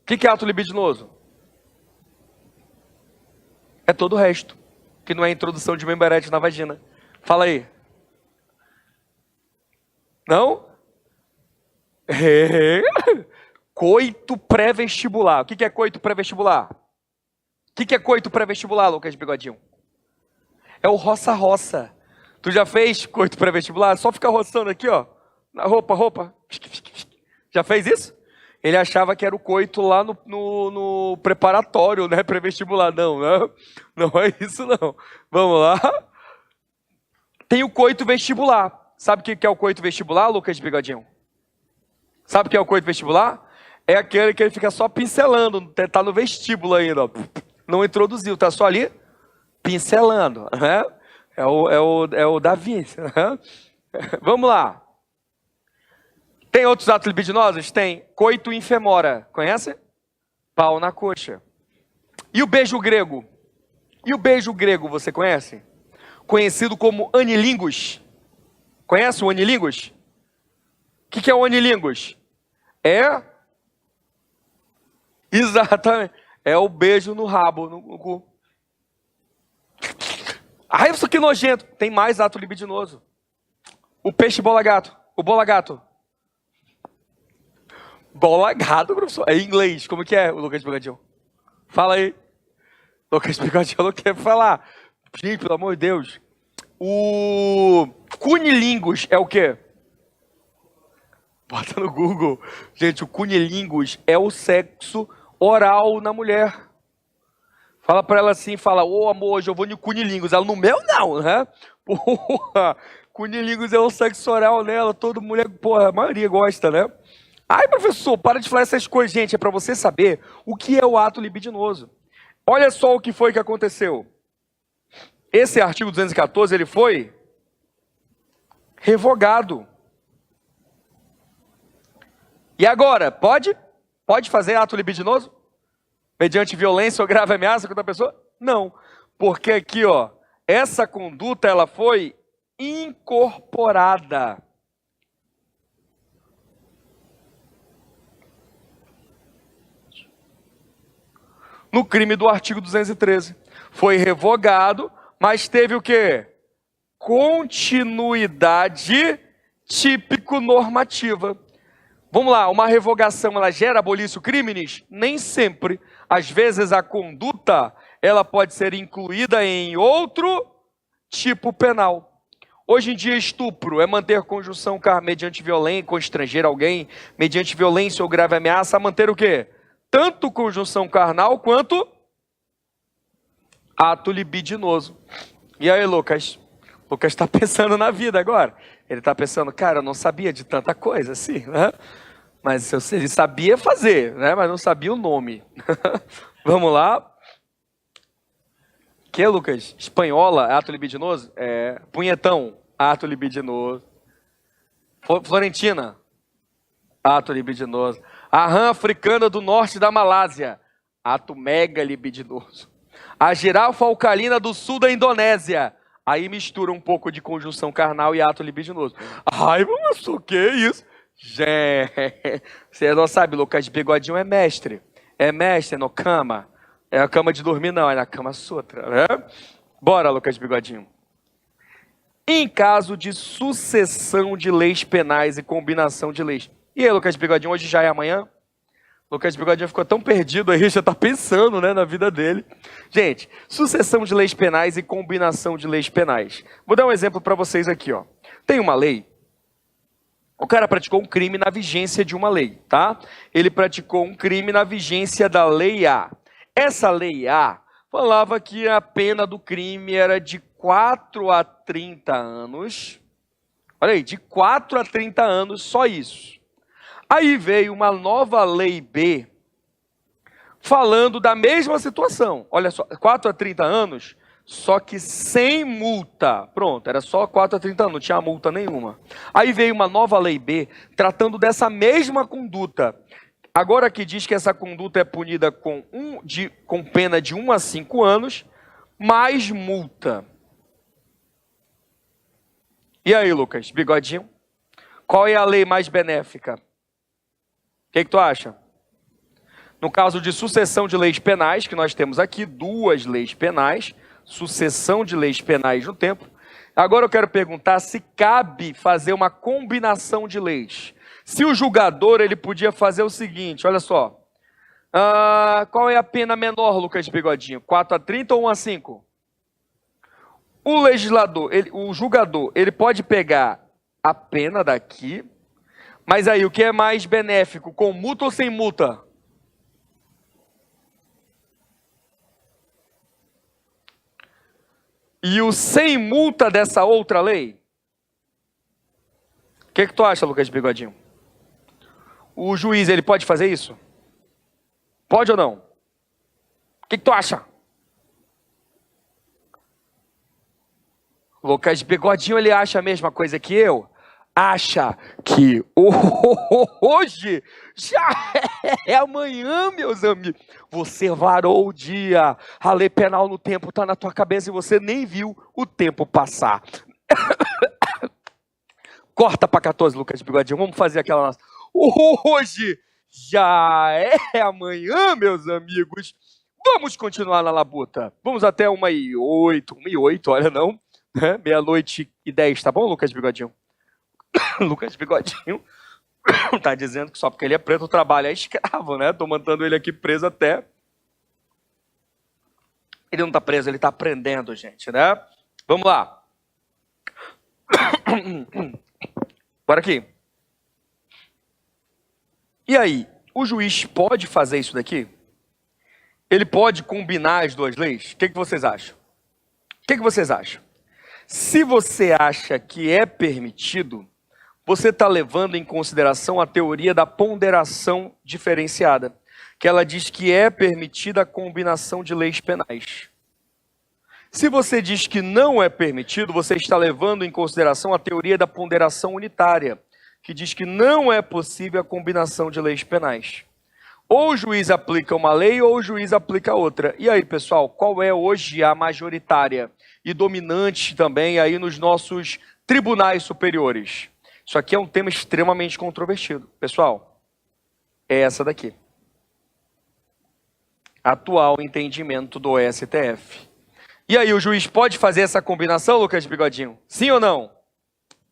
O que é ato libidinoso? É todo o resto, que não é a introdução de membro erétil na vagina. Fala aí. Não? Coito pré-vestibular. O que é coito pré-vestibular? O que é coito pré-vestibular, Lucas Bigodinho? É o roça-roça. Tu já fez coito pré-vestibular? Só ficar roçando aqui, ó. Na roupa. Já fez isso? Ele achava que era o coito lá no preparatório, né? Pré-vestibular. Não, né? Não é isso, não. Vamos lá. Tem o coito vestibular. Sabe o que é o coito vestibular, Lucas Bigodinho? Sabe o que é o coito vestibular? É aquele que ele fica só pincelando, tá no vestíbulo ainda, ó. Não introduziu, tá só ali pincelando, né? É o Davi, né? Vamos lá. Tem outros atos libidinosos? Tem. Coito infemora, conhece? Pau na coxa. E o beijo grego? E o beijo grego, você conhece? Conhecido como anilingus. Conhece o anilingus? O que é o anilingus? Exatamente. É o beijo no rabo, no cu. Ai, isso que nojento. Tem mais ato libidinoso. O peixe bola-gato. O bola-gato. Bola-gato, professor. É em inglês. Como que é, o Lucas Bigodinho? Fala aí. Lucas Bigodinho não quer falar. Gente, pelo amor de Deus. O cunilingus é o quê? Bota no Google. Gente, o cunilingus é o sexo oral na mulher. Fala pra ela assim, fala, ô amor, hoje eu vou no cunilingus. Ela, no meu não, né? Porra, cunilingus é o sexo oral nela, toda mulher, porra, a maioria gosta, né? Ai, professor, para de falar essas coisas, gente, é pra você saber o que é o ato libidinoso. Olha só o que foi que aconteceu. Esse artigo 214, ele foi revogado. E agora, pode? Pode fazer ato libidinoso? Mediante violência ou grave ameaça contra a pessoa? Não. Porque aqui, ó, essa conduta, ela foi incorporada. No crime do artigo 213. Foi revogado, mas teve o quê? Continuidade típico-normativa. Vamos lá, uma revogação, ela gera abolício crimes? Nem sempre. Às vezes a conduta, ela pode ser incluída em outro tipo penal. Hoje em dia, estupro é manter conjunção mediante violência, constranger alguém, mediante violência ou grave ameaça, manter o quê? Tanto conjunção carnal quanto ato libidinoso. E aí, Lucas? Lucas está pensando na vida agora. Ele está pensando, cara, eu não sabia de tanta coisa assim, né? Mas ele sabia fazer, né? Mas não sabia o nome. Vamos lá. Que, Lucas? Espanhola, ato libidinoso? Punhetão, ato libidinoso. Florentina, ato libidinoso. A rã africana do norte da Malásia, ato mega libidinoso. A girafa alcalina do sul da Indonésia, aí mistura um pouco de conjunção carnal e ato libidinoso. Ai, professor, o que é isso? Gente, você não sabe, Lucas Bigodinho é mestre. É mestre no cama. É a cama de dormir, não, é na cama sutra, né? Bora, Lucas Bigodinho. Em caso de sucessão de leis penais e combinação de leis. E aí, Lucas Bigodinho, hoje já é amanhã? Lucas Bigodinho ficou tão perdido aí, já está pensando, né, na vida dele. Gente, sucessão de leis penais e combinação de leis penais. Vou dar um exemplo para vocês aqui, ó. Tem uma lei. O cara praticou um crime na vigência de uma lei, tá? Ele praticou um crime na vigência da lei A. Essa lei A falava que a pena do crime era de 4 a 30 anos. Olha aí, de 4 a 30 anos, só isso. Aí veio uma nova lei B, falando da mesma situação. Olha só, 4 a 30 anos, só que sem multa. Pronto, era só 4 a 30 anos, não tinha multa nenhuma. Aí veio uma nova lei B, tratando dessa mesma conduta. Agora que diz que essa conduta é punida com pena de 1 a 5 anos, mais multa. E aí, Lucas, Bigodinho? Qual é a lei mais benéfica? O que tu acha? No caso de sucessão de leis penais, que nós temos aqui 2 leis penais, sucessão de leis penais no tempo. Agora eu quero perguntar se cabe fazer uma combinação de leis. Se o julgador ele podia fazer o seguinte, olha só. Qual é a pena menor, Lucas Bigodinho? 4 a 30 ou 1 a 5? O legislador, o julgador, ele pode pegar a pena daqui, mas aí o que é mais benéfico, com multa ou sem multa? e o sem multa dessa outra lei? O que tu acha, Lucas Bigodinho? O juiz, ele pode fazer isso? Pode ou não? O que tu acha? Lucas Bigodinho, ele acha a mesma coisa que eu? Acha que hoje já é amanhã, meus amigos. Você varou o dia, a lei penal no tempo está na tua cabeça e você nem viu o tempo passar. Corta para 14, Lucas Bigodinho, vamos fazer aquela nossa. Hoje já é amanhã, meus amigos. Vamos continuar na labuta. Vamos até 1h08, 1h08, olha não. Meia-noite e 10, tá bom, Lucas Bigodinho? Lucas Bigodinho tá dizendo que só porque ele é preto o trabalho é escravo, né? Tô mantendo ele aqui preso até. Ele não tá preso, ele tá aprendendo, gente, né? Vamos lá. Bora aqui. E aí, o juiz pode fazer isso daqui? Ele pode combinar as duas leis? O que vocês acham? O que vocês acham? Se você acha que é permitido, você está levando em consideração a teoria da ponderação diferenciada, que ela diz que é permitida a combinação de leis penais. Se você diz que não é permitido, você está levando em consideração a teoria da ponderação unitária, que diz que não é possível a combinação de leis penais. Ou o juiz aplica uma lei ou o juiz aplica outra. E aí, pessoal, qual é hoje a majoritária e dominante também aí nos nossos tribunais superiores? Isso aqui é um tema extremamente controvertido. Pessoal, é essa daqui. Atual entendimento do STF. E aí, o juiz pode fazer essa combinação, Lucas Bigodinho? Sim ou não?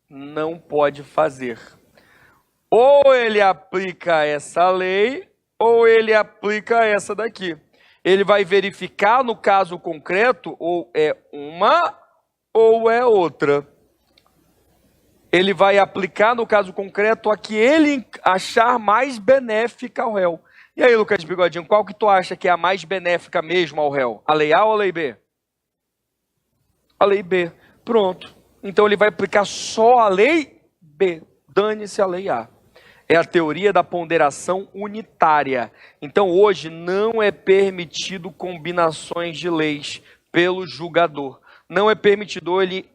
Não pode fazer. Ou ele aplica essa lei, ou ele aplica essa daqui. Ele vai verificar no caso concreto, ou é uma, ou é outra. Ele vai aplicar no caso concreto a que ele achar mais benéfica ao réu. E aí, Lucas Bigodinho, qual que tu acha que é a mais benéfica mesmo ao réu? A lei A ou a lei B? A lei B. Pronto. Então ele vai aplicar só a lei B. Dane-se a lei A. É a teoria da ponderação unitária. Então hoje não é permitido combinações de leis pelo julgador. Não é permitido, ele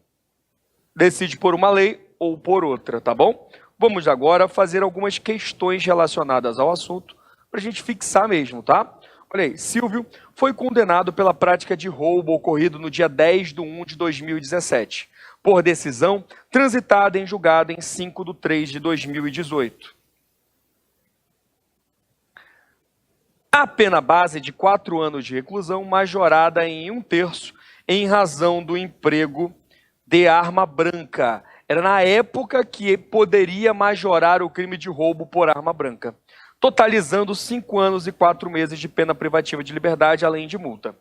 decide por uma lei ou por outra, tá bom? Vamos agora fazer algumas questões relacionadas ao assunto para a gente fixar mesmo, tá? Olha aí, Silvio foi condenado pela prática de roubo ocorrido no dia 10/1/2017, por decisão transitada em julgado em 5/3/2018. A pena base de 4 anos de reclusão majorada em 1/3 em razão do emprego de arma branca. Era na época que poderia majorar o crime de roubo por arma branca, totalizando 5 anos e 4 meses de pena privativa de liberdade, além de multa.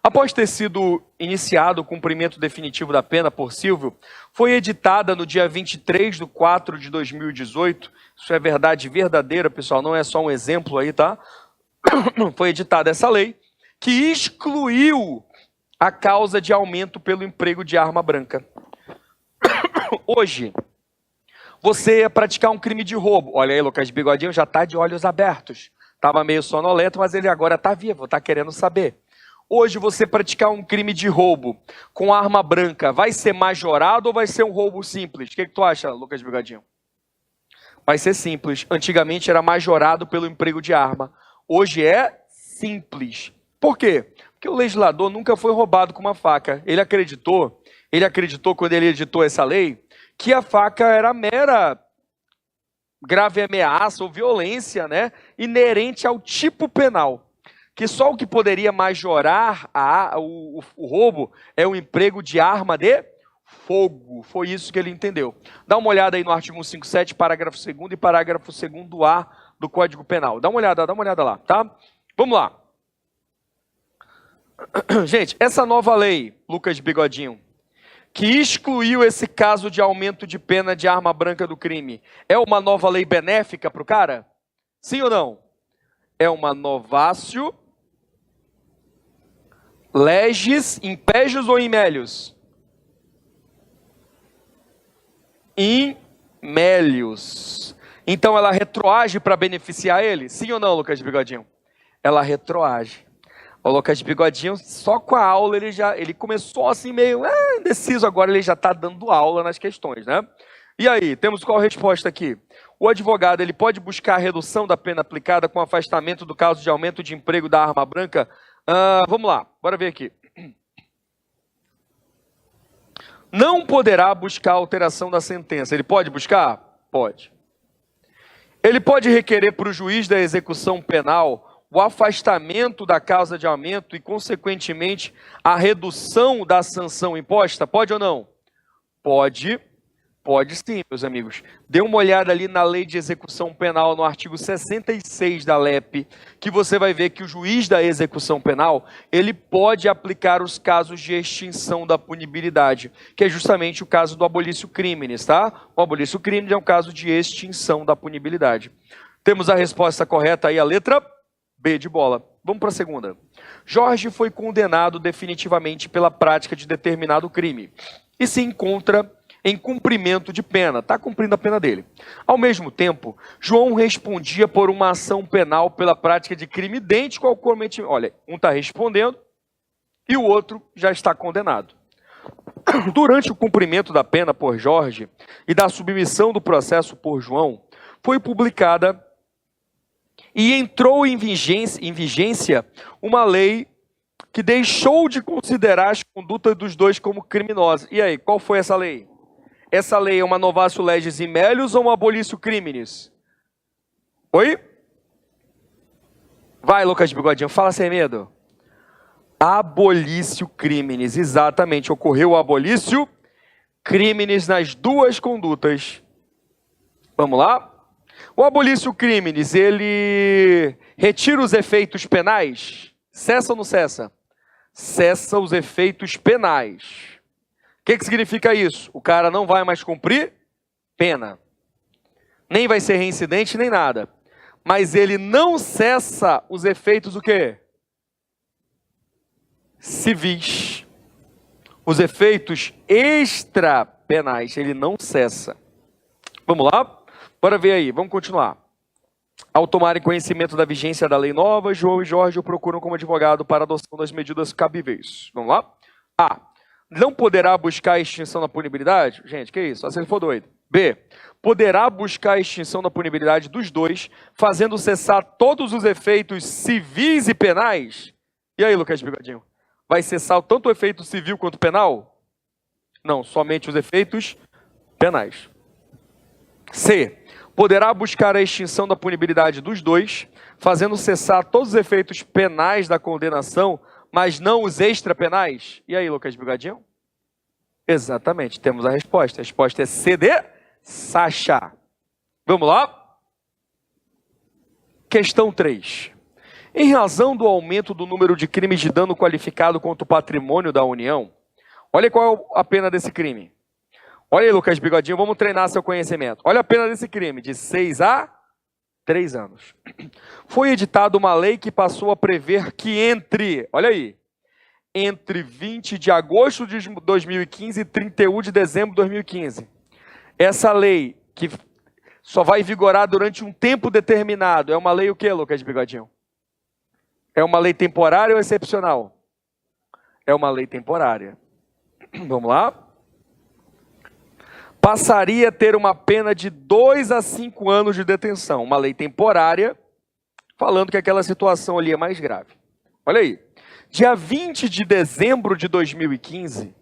Após ter sido iniciado o cumprimento definitivo da pena por Silvio, foi editada no dia 23/4/2018, isso é verdade verdadeira, pessoal, não é só um exemplo aí, tá? Foi editada essa lei, que excluiu a causa de aumento pelo emprego de arma branca. Hoje, você ia praticar um crime de roubo. Olha aí, Lucas Bigodinho já está de olhos abertos. Estava meio sonolento, mas ele agora está vivo, está querendo saber. Hoje, você praticar um crime de roubo com arma branca, vai ser majorado ou vai ser um roubo simples? O que tu acha, Lucas Bigodinho? Vai ser simples. Antigamente era majorado pelo emprego de arma. Hoje é simples. Por quê? Porque o legislador nunca foi roubado com uma faca. Ele acreditou quando ele editou essa lei, que a faca era mera grave ameaça ou violência, né, inerente ao tipo penal. Que só o que poderia majorar o roubo é o emprego de arma de fogo. Foi isso que ele entendeu. Dá uma olhada aí no artigo 157, parágrafo 2º e parágrafo 2º-A do Código Penal. Dá uma olhada lá, tá? Vamos lá. Gente, essa nova lei, Lucas Bigodinho, que excluiu esse caso de aumento de pena de arma branca do crime, é uma nova lei benéfica para o cara? Sim ou não? É uma novatio legis impégios ou imélios? in melius. Então ela retroage para beneficiar ele? Sim ou não, Lucas Bigodinho? Ela retroage. O Lucas Bigodinho, só com a aula, ele começou assim meio indeciso, agora ele já está dando aula nas questões, né? E aí, temos qual resposta aqui? O advogado, ele pode buscar a redução da pena aplicada com afastamento do caso de aumento de emprego da arma branca? Vamos lá, bora ver aqui. Não poderá buscar alteração da sentença. Ele pode buscar? Pode. Ele pode requerer para o juiz da execução penal o afastamento da causa de aumento e, consequentemente, a redução da sanção imposta? Pode ou não? Pode. Pode sim, meus amigos. Dê uma olhada ali na Lei de Execução Penal, no artigo 66 da LEP, que você vai ver que o juiz da execução penal, ele pode aplicar os casos de extinção da punibilidade, que é justamente o caso do abolício criminis, tá? O abolício criminis é um caso de extinção da punibilidade. Temos a resposta correta aí, a letra B de bola. Vamos para a segunda. Jorge foi condenado definitivamente pela prática de determinado crime e se encontra em cumprimento de pena, está cumprindo a pena dele. Ao mesmo tempo, João respondia por uma ação penal pela prática de crime idêntico ao cometimento. Olha, um está respondendo e o outro já está condenado. Durante o cumprimento da pena por Jorge e da submissão do processo por João, foi publicada e entrou em vigência uma lei que deixou de considerar as condutas dos dois como criminosas. E aí, qual foi essa lei? Essa lei é uma novatio legis in melius ou um abolício criminis? Oi? Vai, Lucas Bigodinho, fala sem medo. Abolício criminis, exatamente. Ocorreu o abolício criminis nas duas condutas. Vamos lá? O abolício criminis, ele retira os efeitos penais? Cessa ou não cessa? Cessa os efeitos penais. O que significa isso? O cara não vai mais cumprir pena. Nem vai ser reincidente, nem nada. Mas ele não cessa os efeitos o quê? Civis. Os efeitos extrapenais. Ele não cessa. Vamos lá? Bora ver aí. Vamos continuar. Ao tomarem conhecimento da vigência da lei nova, João e Jorge o procuram como advogado para a adoção das medidas cabíveis. Vamos lá? A. Não poderá buscar a extinção da punibilidade? Gente, que isso? Só se ele for doido. B. Poderá buscar a extinção da punibilidade dos dois, fazendo cessar todos os efeitos civis e penais? E aí, Lucas Bigodinho? Vai cessar tanto o efeito civil quanto penal? Não, somente os efeitos penais. C. Poderá buscar a extinção da punibilidade dos dois, fazendo cessar todos os efeitos penais da condenação, mas não os extrapenais? E aí, Lucas Bigodinho? Exatamente, temos a resposta. A resposta é C de Sacha. Vamos lá? Questão 3. Em razão do aumento do número de crimes de dano qualificado contra o patrimônio da União, olha qual é a pena desse crime. Olha aí, Lucas Bigodinho, vamos treinar seu conhecimento. Olha a pena desse crime, de 6 a 3 anos. Foi editada uma lei que passou a prever que olha aí, entre 20 de agosto de 2015 e 31 de dezembro de 2015. Essa lei, que só vai vigorar durante um tempo determinado, é uma lei o quê, Lucas Bigodinho? É uma lei temporária ou excepcional? É uma lei temporária. Vamos lá? Passaria a ter uma pena de 2 a 5 anos de detenção. Uma lei temporária, falando que aquela situação ali é mais grave. Olha aí. Dia 20 de dezembro de 2015,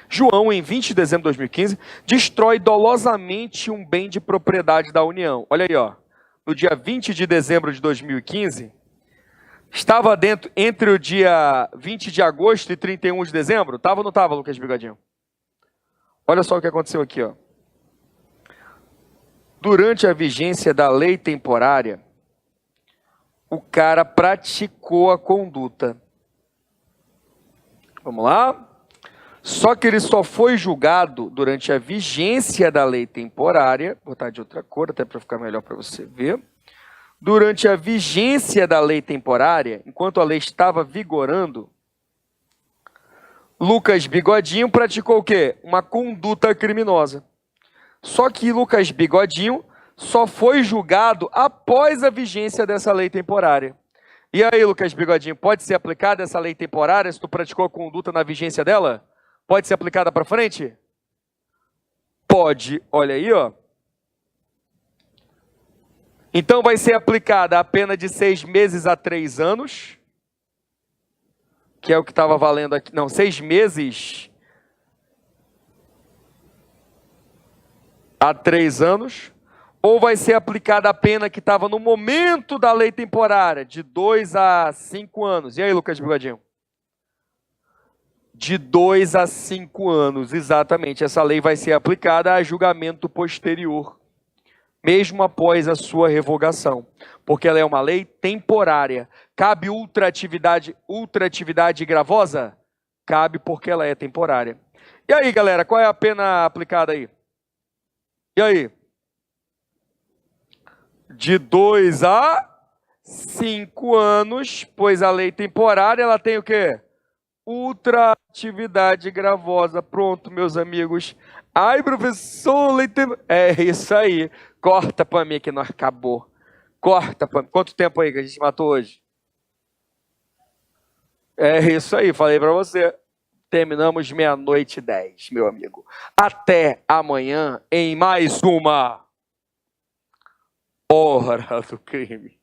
João, em 20 de dezembro de 2015, destrói dolosamente um bem de propriedade da União. Olha aí, ó. No dia 20 de dezembro de 2015, estava dentro entre o dia 20 de agosto e 31 de dezembro? Estava ou não estava, Lucas Bigodinho? Olha só o que aconteceu aqui, ó. Durante a vigência da lei temporária, o cara praticou a conduta. Vamos lá? Só que ele só foi julgado durante a vigência da lei temporária. Vou botar de outra cor, até para ficar melhor para você ver. Durante a vigência da lei temporária, enquanto a lei estava vigorando, Lucas Bigodinho praticou o quê? Uma conduta criminosa. Só que Lucas Bigodinho só foi julgado após a vigência dessa lei temporária. E aí, Lucas Bigodinho, pode ser aplicada essa lei temporária se tu praticou a conduta na vigência dela? Pode ser aplicada para frente? Pode. Olha aí, ó. Então vai ser aplicada a pena de 6 meses a 3 anos, que é o que estava valendo aqui. Não, 6 meses a 3 anos. Ou vai ser aplicada a pena que estava no momento da lei temporária, de 2 a 5 anos. E aí, Lucas Bigodinho? De 2 a 5 anos, exatamente. Essa lei vai ser aplicada a julgamento posterior, mesmo após a sua revogação, porque ela é uma lei temporária. Cabe ultratividade gravosa? Cabe, porque ela é temporária. E aí, galera, qual é a pena aplicada aí? E aí? De 2 a 5 anos, pois a lei temporária, ela tem o quê? Ultratividade gravosa. Pronto, meus amigos. Ai, professor, lei é isso aí. Corta pra mim que não acabou. Corta pra mim. Quanto tempo aí que a gente matou hoje? É isso aí, falei pra você. Terminamos 00:10, meu amigo. Até amanhã em mais uma Hora do Crime.